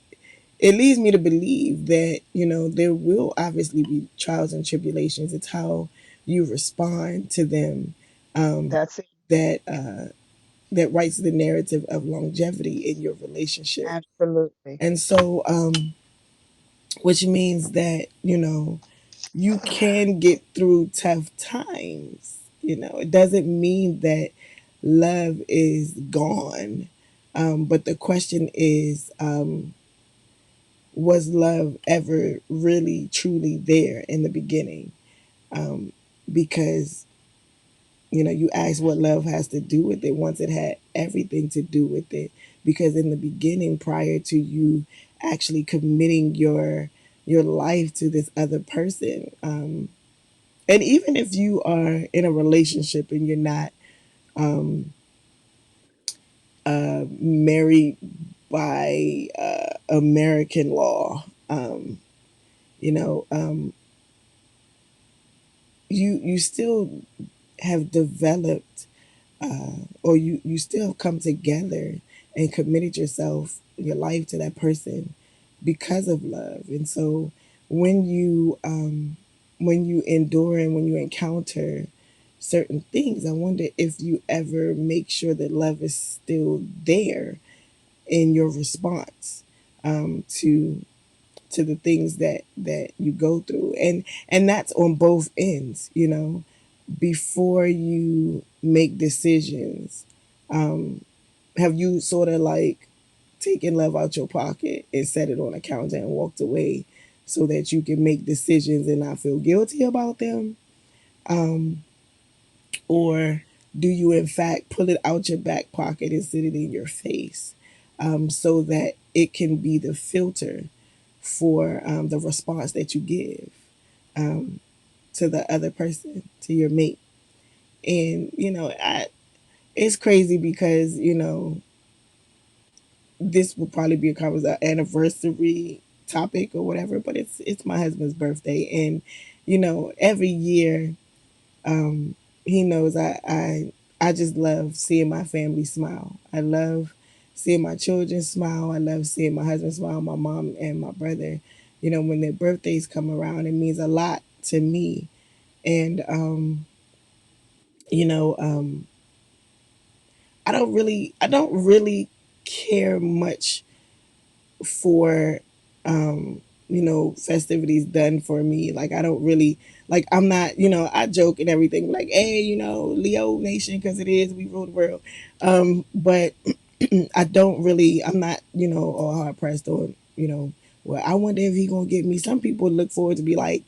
it leads me to believe that there will obviously be trials and tribulations. It's how you respond to them That's it. that that writes the narrative of longevity in your relationship. Absolutely. And so which means that you can get through tough times. It doesn't mean that love is gone. But the question is, was love ever really truly there in the beginning? Because you ask what love has to do with it once it had everything to do with it. Because in the beginning, prior to you actually committing your life to this other person, and even if you are in a relationship and you're not married by American law, you know, you still have developed or you still have come together and committed yourself, your life to that person because of love. And so when you endure and when you encounter certain things, I wonder if you ever make sure that love is still there in your response to the things that you go through, and that's on both ends, before you make decisions. Have you sort of like taken love out your pocket and set it on a counter and walked away so that you can make decisions and not feel guilty about them? Or do you, in fact, pull it out your back pocket and sit it in your face, so that it can be the filter for the response that you give to the other person, to your mate? And, it's crazy because, this will probably be a conversation anniversary topic or whatever, but it's my husband's birthday, and every year, he knows I just love seeing my family smile. I love seeing my children smile. I love seeing my husband smile, my mom and my brother. When their birthdays come around, it means a lot to me. And you know, I don't really care much for festivities done for me. Like, I don't really, like, I'm not, I joke and everything like, hey, Leo nation, because it is, we rule the world. But I don't really, I'm not, all hard pressed on, well, I wonder if he gonna get me. Some people look forward to be like,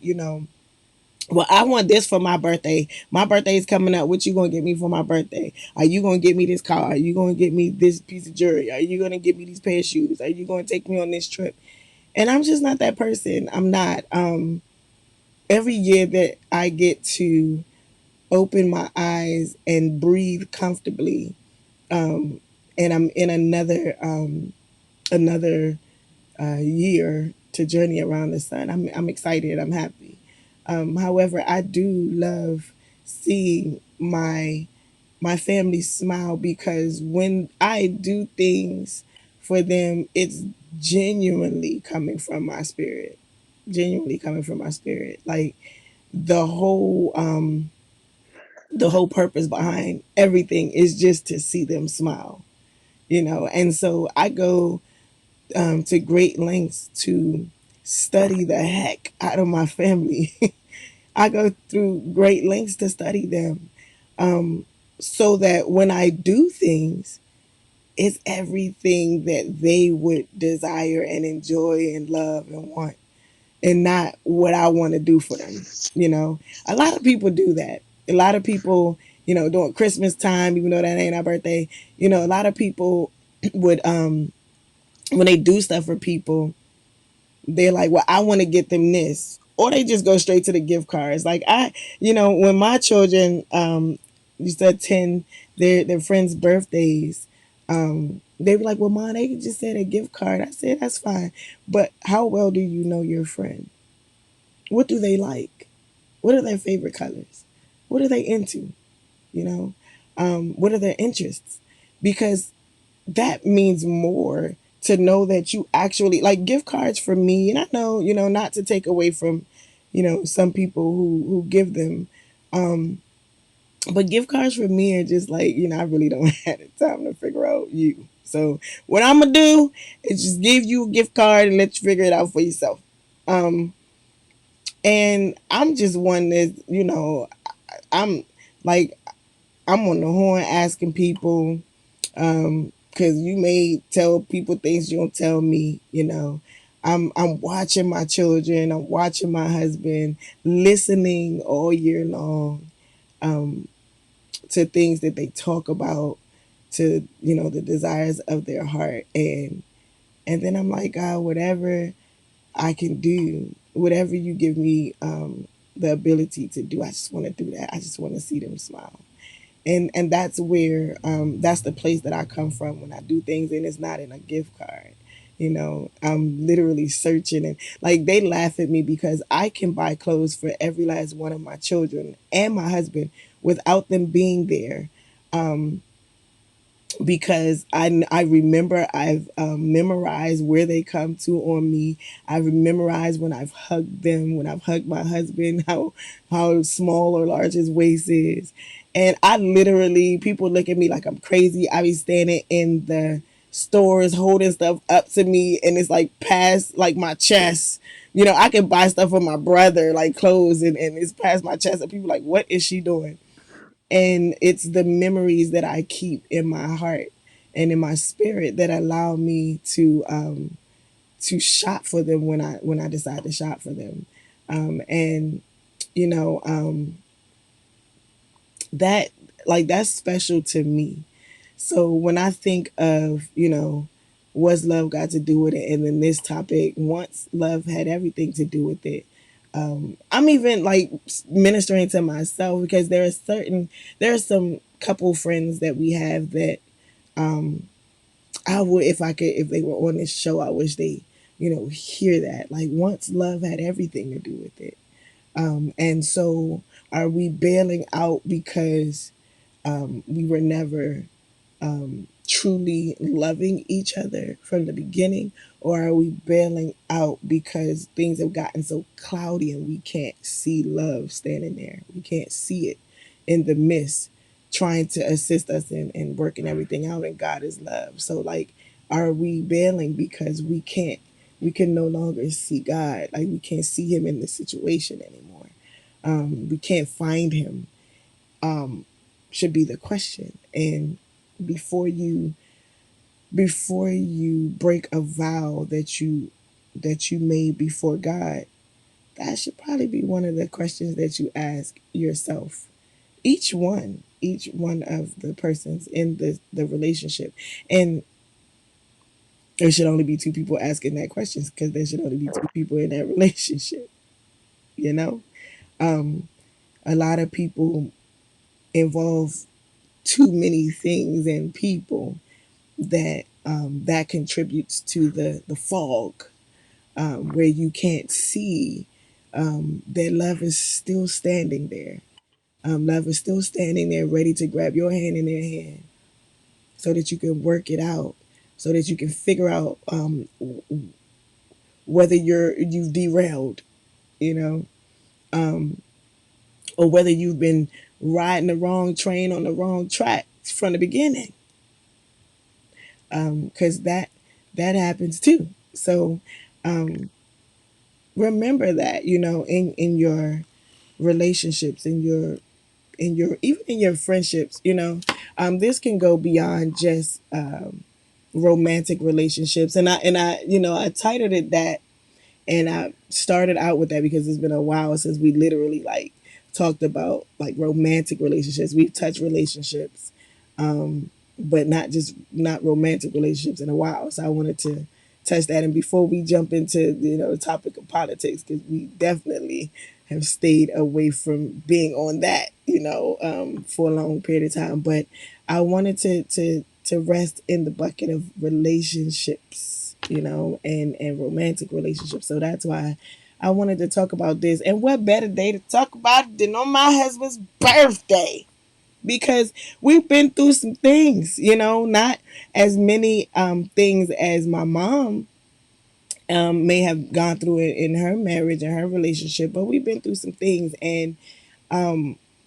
well, I want this for my birthday. My birthday is coming up. What you gonna get me for my birthday? Are you gonna get me this car? Are you gonna get me this piece of jewelry? Are you gonna get me these pair of shoes? Are you gonna take me on this trip? And I'm just not that person. I'm not. Every year that I get to open my eyes and breathe comfortably, and I'm in another year to journey around the sun, I'm excited. I'm happy. However, I do love seeing my family smile, because when I do things for them, it's genuinely coming from my spirit. Genuinely coming from my spirit. Like, the whole purpose behind everything is just to see them smile. And so I go to great lengths to study the heck out of my family. I go through great lengths to study them, so that when I do things, it's everything that they would desire and enjoy and love and want, and not what I want to do for them. A lot of people do that. A lot of people, during Christmas time, even though that ain't our birthday, a lot of people would, when they do stuff for people, they're like, well, I want to get them this. Or they just go straight to the gift cards. Like, when my children used to attend their friends' birthdays, they were like, well, Mom, they just said a gift card. I said, that's fine. But how well do you know your friend? What do they like? What are their favorite colors? What are they into? You know, what are their interests? Because that means more, to know that you actually like gift cards for me. And I know, not to take away from, some people who give them, but gift cards for me are just like, I really don't have the time to figure out you. So what I'm gonna do is just give you a gift card and let you figure it out for yourself. Um, and I'm just one that, I'm like, I'm on the horn asking people, because you may tell people things you don't tell me. I'm watching my children, I'm watching my husband, listening all year long, to things that they talk about, to the desires of their heart, and then I'm like, God, whatever I can do, whatever you give me the ability to do, I just want to do that. I just want to see them smile. And that's where, that's the place that I come from when I do things, and it's not in a gift card. I'm literally searching, and like, they laugh at me because I can buy clothes for every last one of my children and my husband without them being there. Um, because I remember I've memorized where they come to on me. I've memorized when I've hugged them, when I've hugged my husband, how small or large his waist is. And I literally, people look at me like I'm crazy. I be standing in the stores holding stuff up to me and it's like past like my chest. You know, I can buy stuff for my brother, like clothes, and it's past my chest. And people are like, what is she doing? And it's the memories that I keep in my heart and in my spirit that allow me to shop for them when I decide to shop for them. And you know that like that's special to me. So when I think of, what's love got to do with it, and then this topic, once love had everything to do with it. I'm even like ministering to myself because there are some couple friends that we have that um, I would, if they were on this show, I wish they, hear that. Like once love had everything to do with it. And so are we bailing out because we were never truly loving each other from the beginning, or are we bailing out because things have gotten so cloudy and we can't see love standing there? We can't see it in the mist, trying to assist us in working everything out, and God is love. So, like, are we bailing because we can no longer see God? Like, we can't see Him in the situation anymore. We can't find Him, um, should be the question. And before you before you break a vow that you made before God, that should probably be one of the questions that you ask yourself. Each one of the persons in the relationship. And there should only be two people asking that question because there should only be two people in that relationship, you know? Um, a lot of people involve too many things and people that contributes to the fog, where you can't see that love is still standing there. Love is still standing there, ready to grab your hand in their hand, so that you can work it out, so that you can figure out whether you've derailed, you know, um, or whether you've been riding the wrong train on the wrong track from the beginning, because that happens too. So um, remember that, in your relationships, in your even in your friendships, this can go beyond just romantic relationships. And I titled it that, and I started out with that because it's been a while since we literally like talked about like romantic relationships. We've touched relationships, but not romantic relationships in a while. So I wanted to touch that. And before we jump into the topic of politics, because we definitely have stayed away from being on that, for a long period of time. But I wanted to rest in the bucket of relationships, and romantic relationships. So that's why I wanted to talk about this. And what better day to talk about it than on my husband's birthday? Because we've been through some things, not as many things as my mom may have gone through in her marriage and her relationship, but we've been through some things. And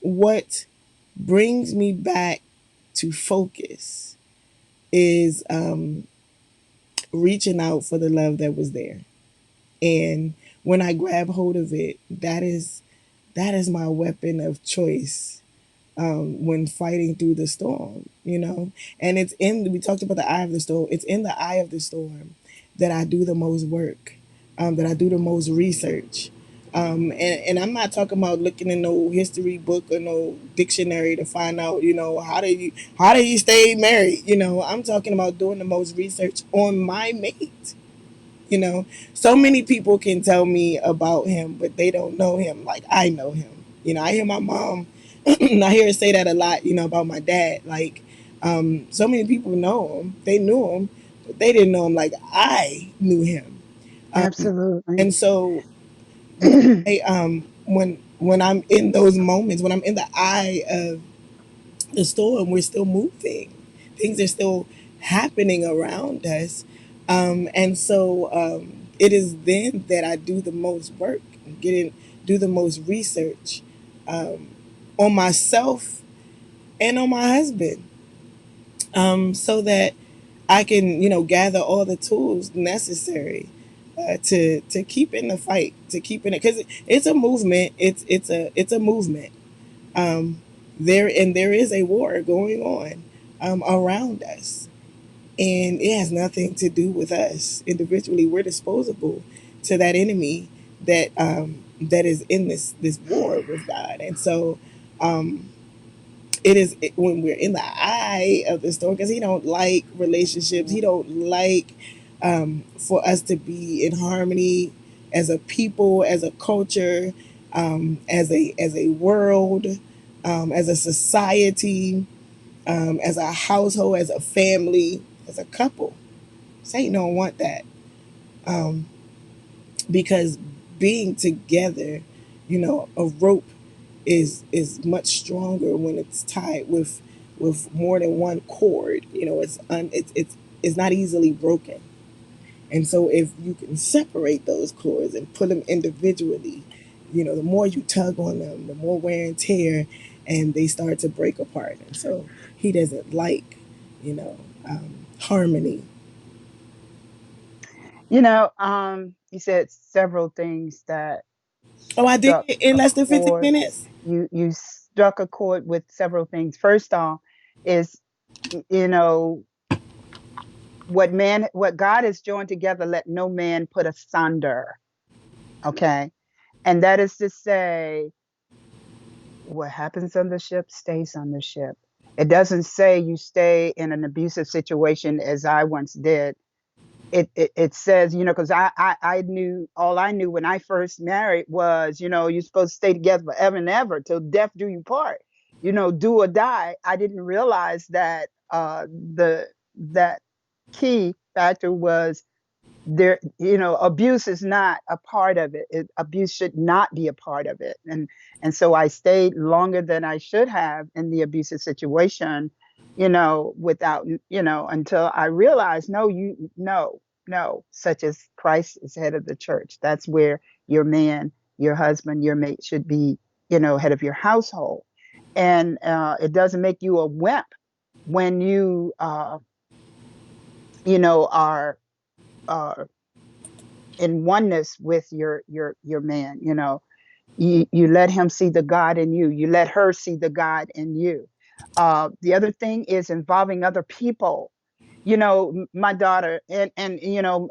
what brings me back to focus is reaching out for the love that was there. And when I grab hold of it, that is my weapon of choice, when fighting through the storm. And we talked about the eye of the storm. It's in the eye of the storm that I do the most work, that I do the most research. And I'm not talking about looking in no history book or no dictionary to find out, how do you stay married? I'm talking about doing the most research on my mate. You know, so many people can tell me about him, but they don't know him like I know him. I hear my mom, I hear her say that a lot, about my dad. Like, so many people know him, they knew him, but they didn't know him like I knew him. Absolutely. And so when I'm in those moments, when I'm in the eye the storm, we're still moving. Things are still happening around us. And so it is then that I do the most work, do the most research on myself and on my husband, so that I can, gather all the tools necessary to keep in the fight, to keep in it, because it's a movement. It's a movement. There is a war going on around us, and it has nothing to do with us individually. We're disposable to that enemy that is in this war with God, and so when we're in the eye of the storm, because He don't like relationships. He don't like for us to be in harmony as a people, as a culture, as a world, as a society, as a household, as a family, as a couple. Satan don't want that, um, because being together, a rope is much stronger when it's tied with more than one cord. It's not easily broken. And so if you can separate those cords and put them individually, the more you tug on them, the more wear and tear, and they start to break apart. And so he doesn't like, harmony. You said several things that Oh, I did struck it in a less than 15 chord. minutes. You struck a chord with several things. First off, is you know what God has joined together, let no man put asunder. Okay, and that is to say, what happens on the ship stays on the ship. It doesn't say you stay in an abusive situation as I once did. It says, because I knew, all I knew when I first married was, you're supposed to stay together forever and ever till death do you part, do or die. I didn't realize that the that key factor was there. Abuse is not a part of Abuse should not be a part of it. And so I stayed longer than I should have in the abusive situation, without, until I realized, no, no, such as Christ is head of the church. That's where your man, your husband, your mate should be, head of your household. And it doesn't make you a wimp when you are uh, in oneness with your man. You let him see the God in you. You let her see the God in you. The other thing is involving other people. My daughter and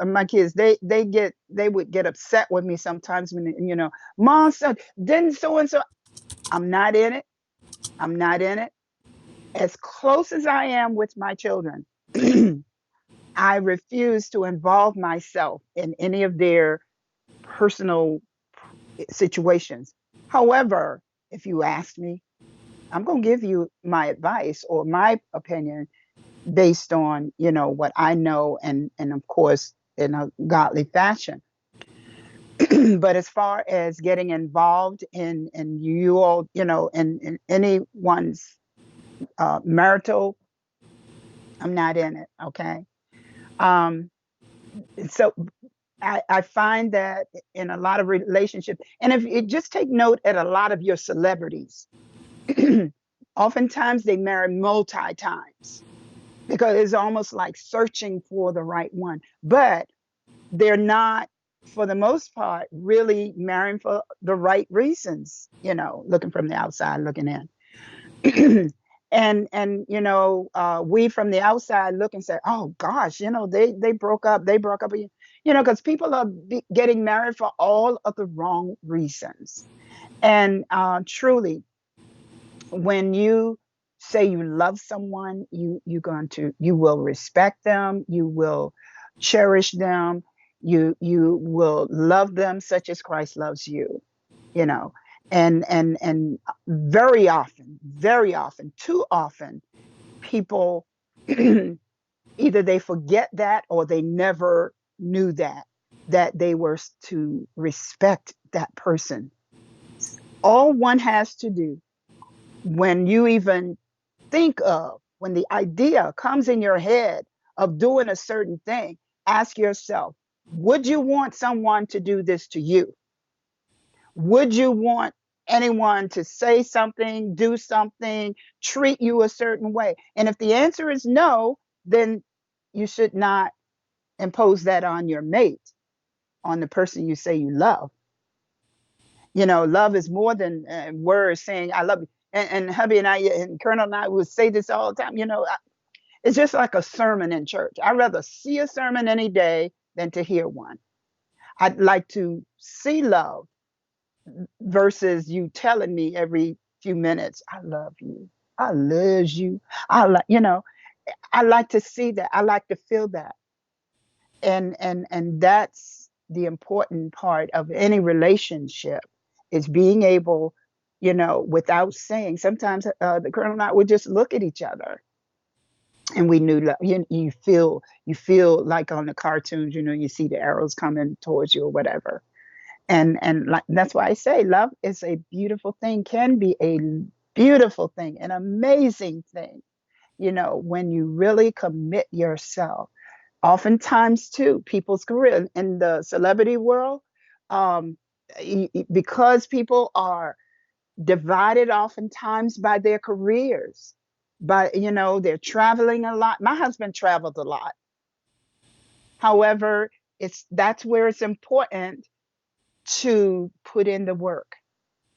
my kids, they would get upset with me sometimes when, mom said, didn't so and so. I'm not in it. I'm not in it. As close as I am with my children, I refuse to involve myself in any of their personal situations. However, if you ask me, I'm going to give you my advice or my opinion based on, what I know, and of course in a godly fashion. But as far as getting involved in you all, in anyone's marital, I'm not in it. Okay. Um, so I find that in a lot of relationships, and if you just take note at a lot of your celebrities, oftentimes they marry multi times because it's almost like searching for the right one. But they're not, for the most part, really marrying for the right reasons, looking from the outside looking in. And we from the outside look and say, oh gosh, they broke up, because people are getting married for all of the wrong reasons. And truly, when you say you love someone, you will respect them, you will cherish them, you will love them such as Christ loves you, you know. And very often, too often, people either they forget that or they never knew that they were to respect that person. All one has to do when you even think of, when the idea comes in your head of doing a certain thing, ask yourself, would you want someone to do this to you? Would you want anyone to say something, do something, treat you a certain way? And if the answer is no, then you should not impose that on your mate, on the person you say you love. Love is more than words saying I love you. And hubby and I and Colonel and I would say this all the time. It's just like a sermon in church. I'd rather see a sermon any day than to hear one. I'd like to see love versus you telling me every few minutes, I love you. I love you. I like to see that. I like to feel that. And that's the important part of any relationship, is being able, without saying. Sometimes the Colonel and I would just look at each other, and we knew that you feel like on the cartoons, you see the arrows coming towards you or whatever. And like, that's why I say love is a beautiful thing, can be a beautiful thing, an amazing thing, when you really commit yourself. Oftentimes too, people's career in the celebrity world, um, because people are divided oftentimes by their careers, but they're traveling a lot. My husband traveled a lot. However, that's where it's important to put in the work.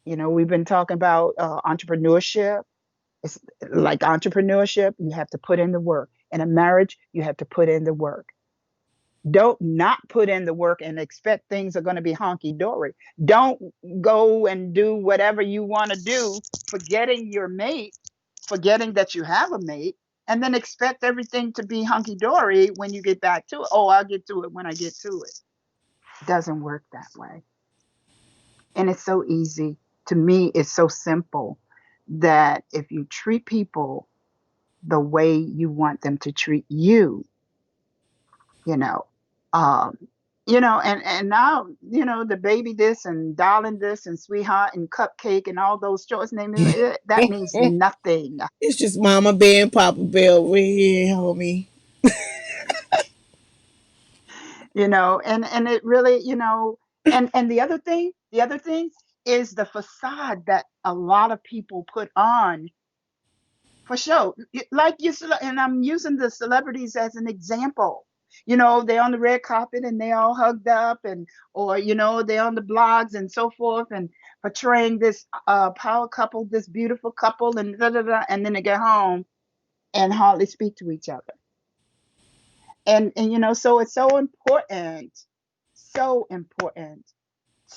We've been talking about entrepreneurship. It's like entrepreneurship, you have to put in the work. In a marriage, you have to put in the work. Don't not put in the work and expect things are going to be honky dory. Don't go and do whatever you want to do, forgetting your mate, forgetting that you have a mate, and then expect everything to be hunky dory when you get back to it. Oh, I'll get to it when I get to it. It doesn't work that way. And it's so easy. To me, it's so simple that if you treat people the way you want them to treat you, you know, um, and now, the baby this and darling this and sweetheart and cupcake and all those choice names, that means nothing. It's just Mama Bear and Papa Bear. We're here, homie. And it really, and the other thing is the facade that a lot of people put on for sure. Like and I'm using the celebrities as an example. They're on the red carpet and they all hugged up, and or they're on the blogs and so forth, and portraying this power couple, this beautiful couple, and da da da, and then they get home and hardly speak to each other. And so it's so important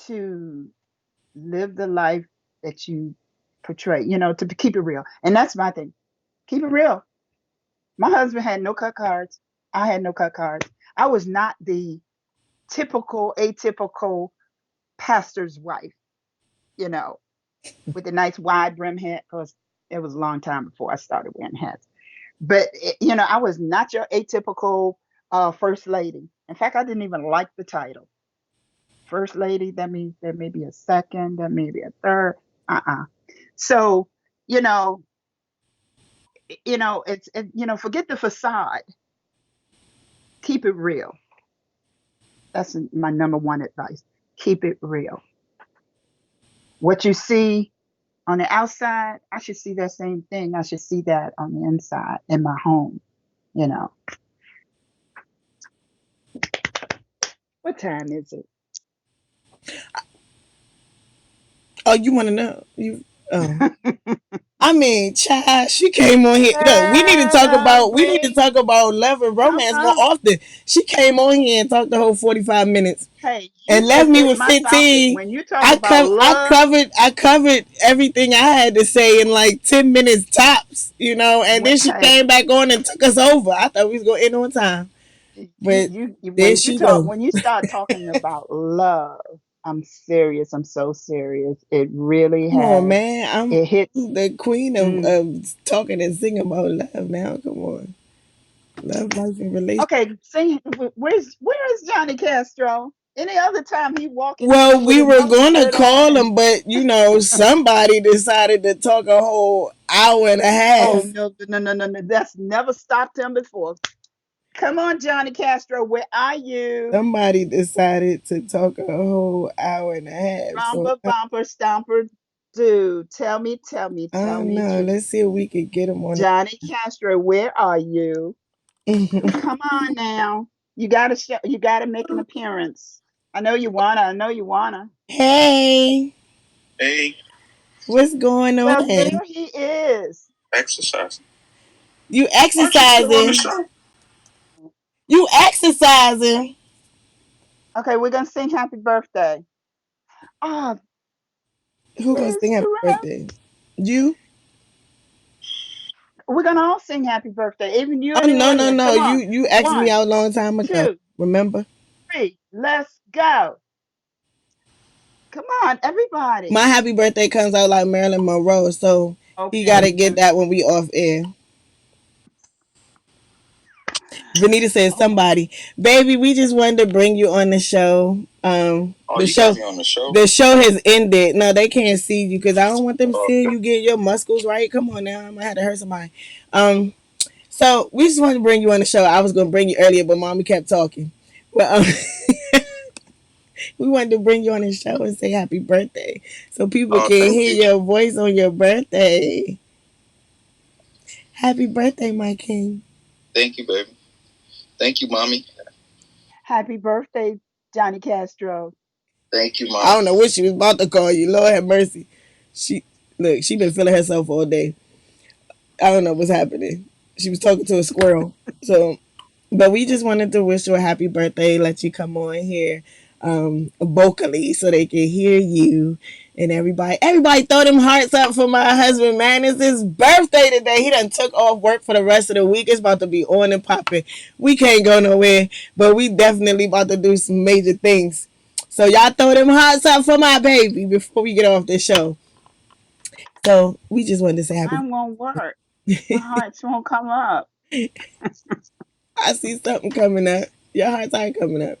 to live the life that you portray. To keep it real, and that's my thing. Keep it real. My husband had no cut cards. I had no cut cards. I was not the typical, atypical pastor's wife, you know, with the nice wide brim hat, because it was a long time before I started wearing hats. But, I was not your atypical first lady. In fact, I didn't even like the title. First lady, that means there may be a second, there may be a third. Uh-uh. So, you know, forget the facade. Keep it real. That's my number one advice. Keep it real. What you see on the outside, I should see that same thing. I should see that on the inside in my home. You know, what time is Oh, you want to know? You. Oh. it? I mean, child, she came on here. No, we need to Celebrate. talk about love and romance more Uh-huh. often. She came on here and talked the whole 45 minutes Hey, and you left just me hit with my topic. 15. When you talk about I love, covered everything I had to say in like 10 minutes tops, and then she hey, came back on and took us over. I thought we was gonna end on time. But there when she go. you start talking about love, I'm serious. I'm so serious. It really Come on, has. man. It hits. I'm the queen Mm. of talking and singing about love now. Come on. Love, life, and relationship. Okay, sing. Where's Johnny Castro? Any other time he walking Well, in with we his were mother's going to shirt on call and him, but somebody decided to talk a whole hour and a oh half. no no no no no that's never stopped him before. Come on, Johnny Castro, where are you? Somebody decided to talk a whole hour and a half. So Bumper bumper stomper dude. I Tell don't me know. truth. Let's see if we could get him on Johnny Castro, where are you? it. Come on now. You gotta make an appearance. I know you wanna. Hey, Hey, what's going Well, on? there he is. exercise. You Aren't you still on the exercising? show? You exercising? Okay, we're gonna sing happy birthday. Ah, Who gonna sing happy Mr. birthday? You? We're gonna all sing happy birthday, even you Oh and no, no, Aurelia. no. Come You on. you asked me One, out a long time ago. two, Remember? three. Let's go. Come on, My everybody. happy birthday comes out like Marilyn Monroe, so he gotta Okay. get that when we off air. Vanita says Oh, somebody, baby, we just wanted to bring you on the show. Oh, The you got show, me on the show? the show has ended. No, they can't see you because I don't want them seeing you get your muscles right. Come on now, I'm gonna have to hurt somebody. Um, so we just wanted to bring you on the show. I was gonna bring you earlier, but mommy kept talking. But we wanted to bring you on the show and say happy birthday so people Oh, can thank hear you. your voice on your birthday. Happy birthday, my king. Thank you, baby. Thank you, mommy. happy birthday, Johnny Castro. Thank you, I mommy. don't know what she was about to call you. Lord have mercy. She look, she been feeling herself all day. I don't know what's happening. She was talking to a squirrel. So but we just wanted to wish you a happy birthday, let you come on here vocally so they can hear you and everybody throw them hearts up for my husband, man. It's his birthday today. He done took off work for the rest of the week. It's about to be on and popping. We can't go nowhere, but we definitely about to do some major things. So y'all throw them hearts up for my baby before we get off the show. So we just wanted to say happy. Mine won't work. My hearts won't come up. I see something coming up. Your hearts aren't coming up.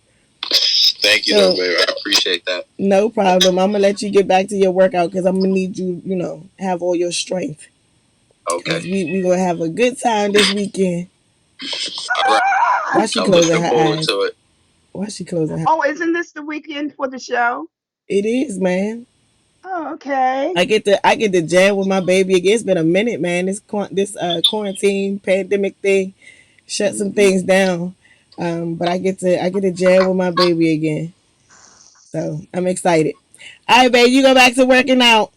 Thank you, though, So baby. I appreciate that. no problem. I'm gonna let you get back to your workout because I'm gonna need you, have all your strength. Okay. Cause we gonna have a good time this weekend. All right. Why she I'm closing looking her forward eyes? to it. Why she closing her? Oh, isn't this the weekend for the show? It is, man. Oh, okay. I get to jam with my baby again. It's been a minute, man. This quarantine pandemic thing shut some Hmm. things down. But I get to jam with my baby again. So I'm excited. All right, babe, you go back to working out.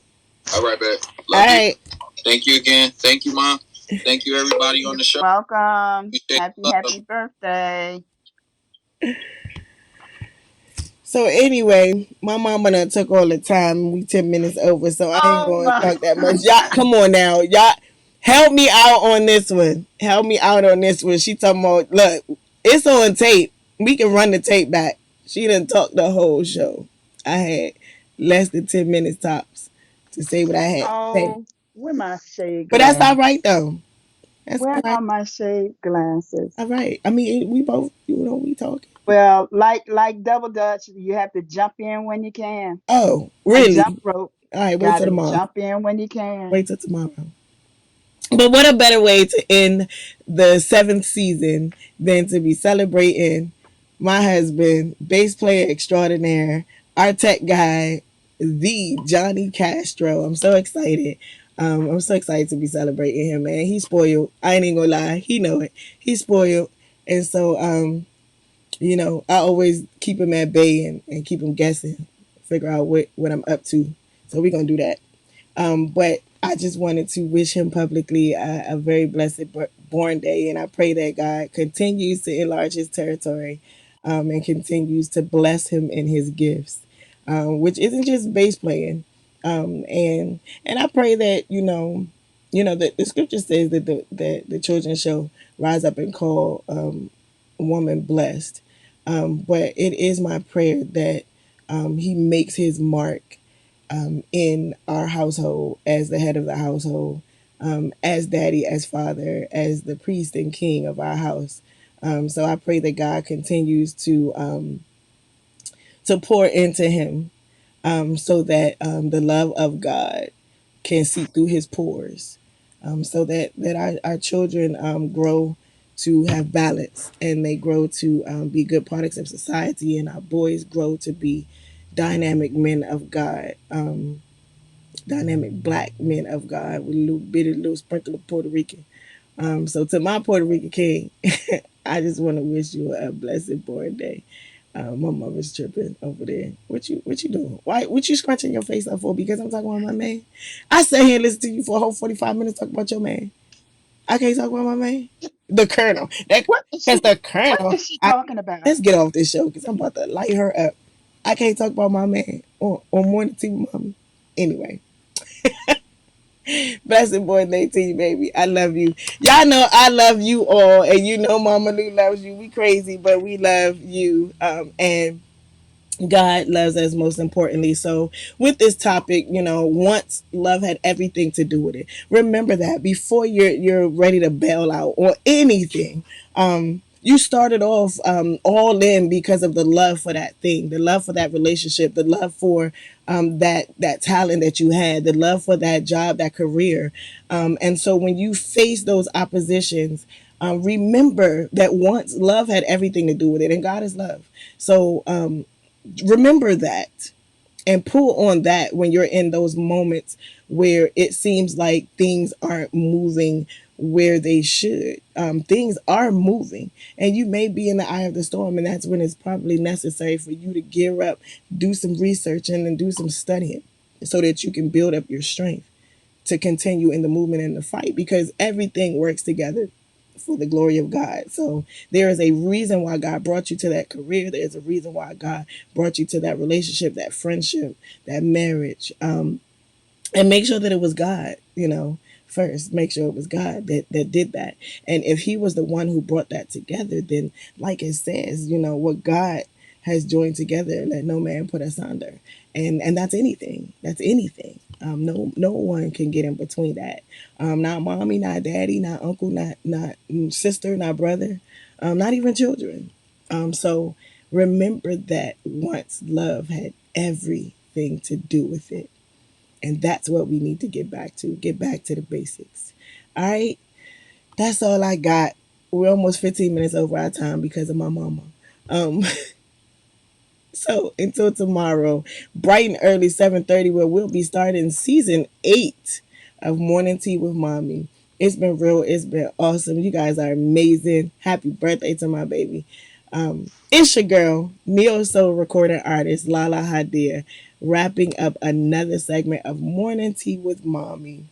All right, babe. All Love you. right. Thank you again. Thank you, mom. Thank you, everybody on You're the show. welcome. Appreciate the love. Happy birthday. So anyway, my mama done took all the time. We 10 minutes over, so I ain't Oh going to my. talk that much. Y'all, come on now, y'all, help me out on this one. Help me out on this one. She talking about, look, it's on tape. We can run the tape back. She done talked the whole show. I had less than 10 minutes tops to say what I had to say, Oh, where my shade but that's all glass? right though. That's all Where right. are my shade glasses? All right. I mean, we both, we talking. Well, like double dutch, you have to jump in when you can. Oh, Like jump really? rope, All right. Wait till gotta tomorrow. jump in when you can. Wait till tomorrow. But what a better way to end the seventh season than to be celebrating my husband, bass player extraordinaire, our tech guy, the Johnny Castro. I'm so excited. I'm so excited to be celebrating him, man. He's spoiled. I ain't even gonna lie. He know it. He's spoiled. And so, I always keep him at bay and keep him guessing, figure out what I'm up to. So we're gonna do that. But I just wanted to wish him publicly a very blessed born day, and I pray that God continues to enlarge his territory, and continues to bless him in his gifts, which isn't just bass playing. And I pray that that the scripture says that the children shall rise up and call woman blessed. But it is my prayer that he makes his mark in our household as the head of the household, as daddy, as father, as the priest and king of our house. So I pray that God continues to pour into him, so that the love of God can seep through his pores, so that our children grow to have balance, and they grow to be good products of society, and our boys grow to be dynamic men of God, dynamic black men of God with a little sprinkle of Puerto Rican. So to my Puerto Rican king, I just want to wish you a blessed born day. My mother's tripping over there. What you doing? Why? What you scrunching your face up for? Because I'm talking about my man. I sat here and listened to you for a whole 45 minutes talking about your man. I can't talk about my man. The colonel. That What is because she? the What colonel. is she talking about? Let's get off this show because I'm about to light her up. I can't talk about my man on morning TV, mommy. Anyway, blessed boy, 18, baby. I love you. Y'all know I love you all, and you know Mama Lou loves you. We crazy, but we love you. And God loves us most importantly. So, with this topic, once love had everything to do with it. Remember that before you're ready to bail out or anything. You started off all in because of the love for that thing, the love for that relationship, the love for that talent that you had, the love for that job, that career. And so when you face those oppositions, remember that once love had everything to do with it, and God is love. So remember that and pull on that when you're in those moments where it seems like things aren't moving where they should. Things are moving, and you may be in the eye of the storm, and that's when it's probably necessary for you to gear up, do some research, and then do some studying so that you can build up your strength to continue in the movement and the fight, because everything works together for the glory of God. So there is a reason why God brought you to that career. There's a reason why God brought you to that relationship, that friendship, that marriage. And make sure that it was God, first. Make sure it was God that did that. And if he was the one who brought that together, then like it says, what God has joined together, let no man put asunder. And that's anything. That's anything. No one can get in between that. Not mommy, not daddy, not uncle, not sister, not brother, not even children. So remember that once love had everything to do with it. And that's what we need to get back to. Get back to the basics. All right. That's all I got. We're almost 15 minutes over our time because of my mama. Um, so until tomorrow, bright and early 7:30, where we'll be starting season 8 of Morning Tea with Mommy. It's been real. It's been awesome. You guys are amazing. Happy birthday to my baby. It's your girl, neo soul recording artist Lahla-Hadiya, wrapping up another segment of Morning Tea with Mommy.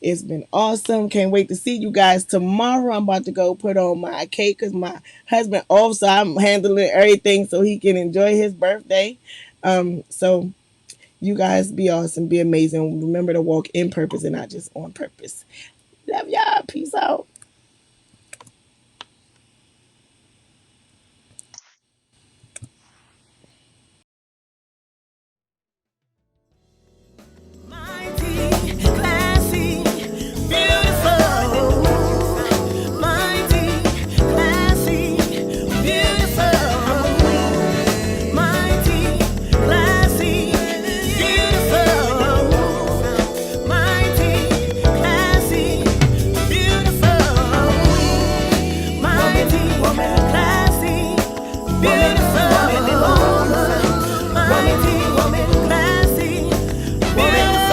It's been awesome. Can't wait to see you guys tomorrow. I'm about to go put on my cake because my husband off, so I'm handling everything so he can enjoy his birthday. So you guys be awesome, be amazing. Remember to walk in purpose and not just on purpose. Love y'all. Peace out. Mighty, classy, beautiful. Mighty, classy, beautiful. Mighty, classy, beautiful. Mighty, classy, beautiful. Mighty, classy, beautiful. Mighty, classy, beautiful.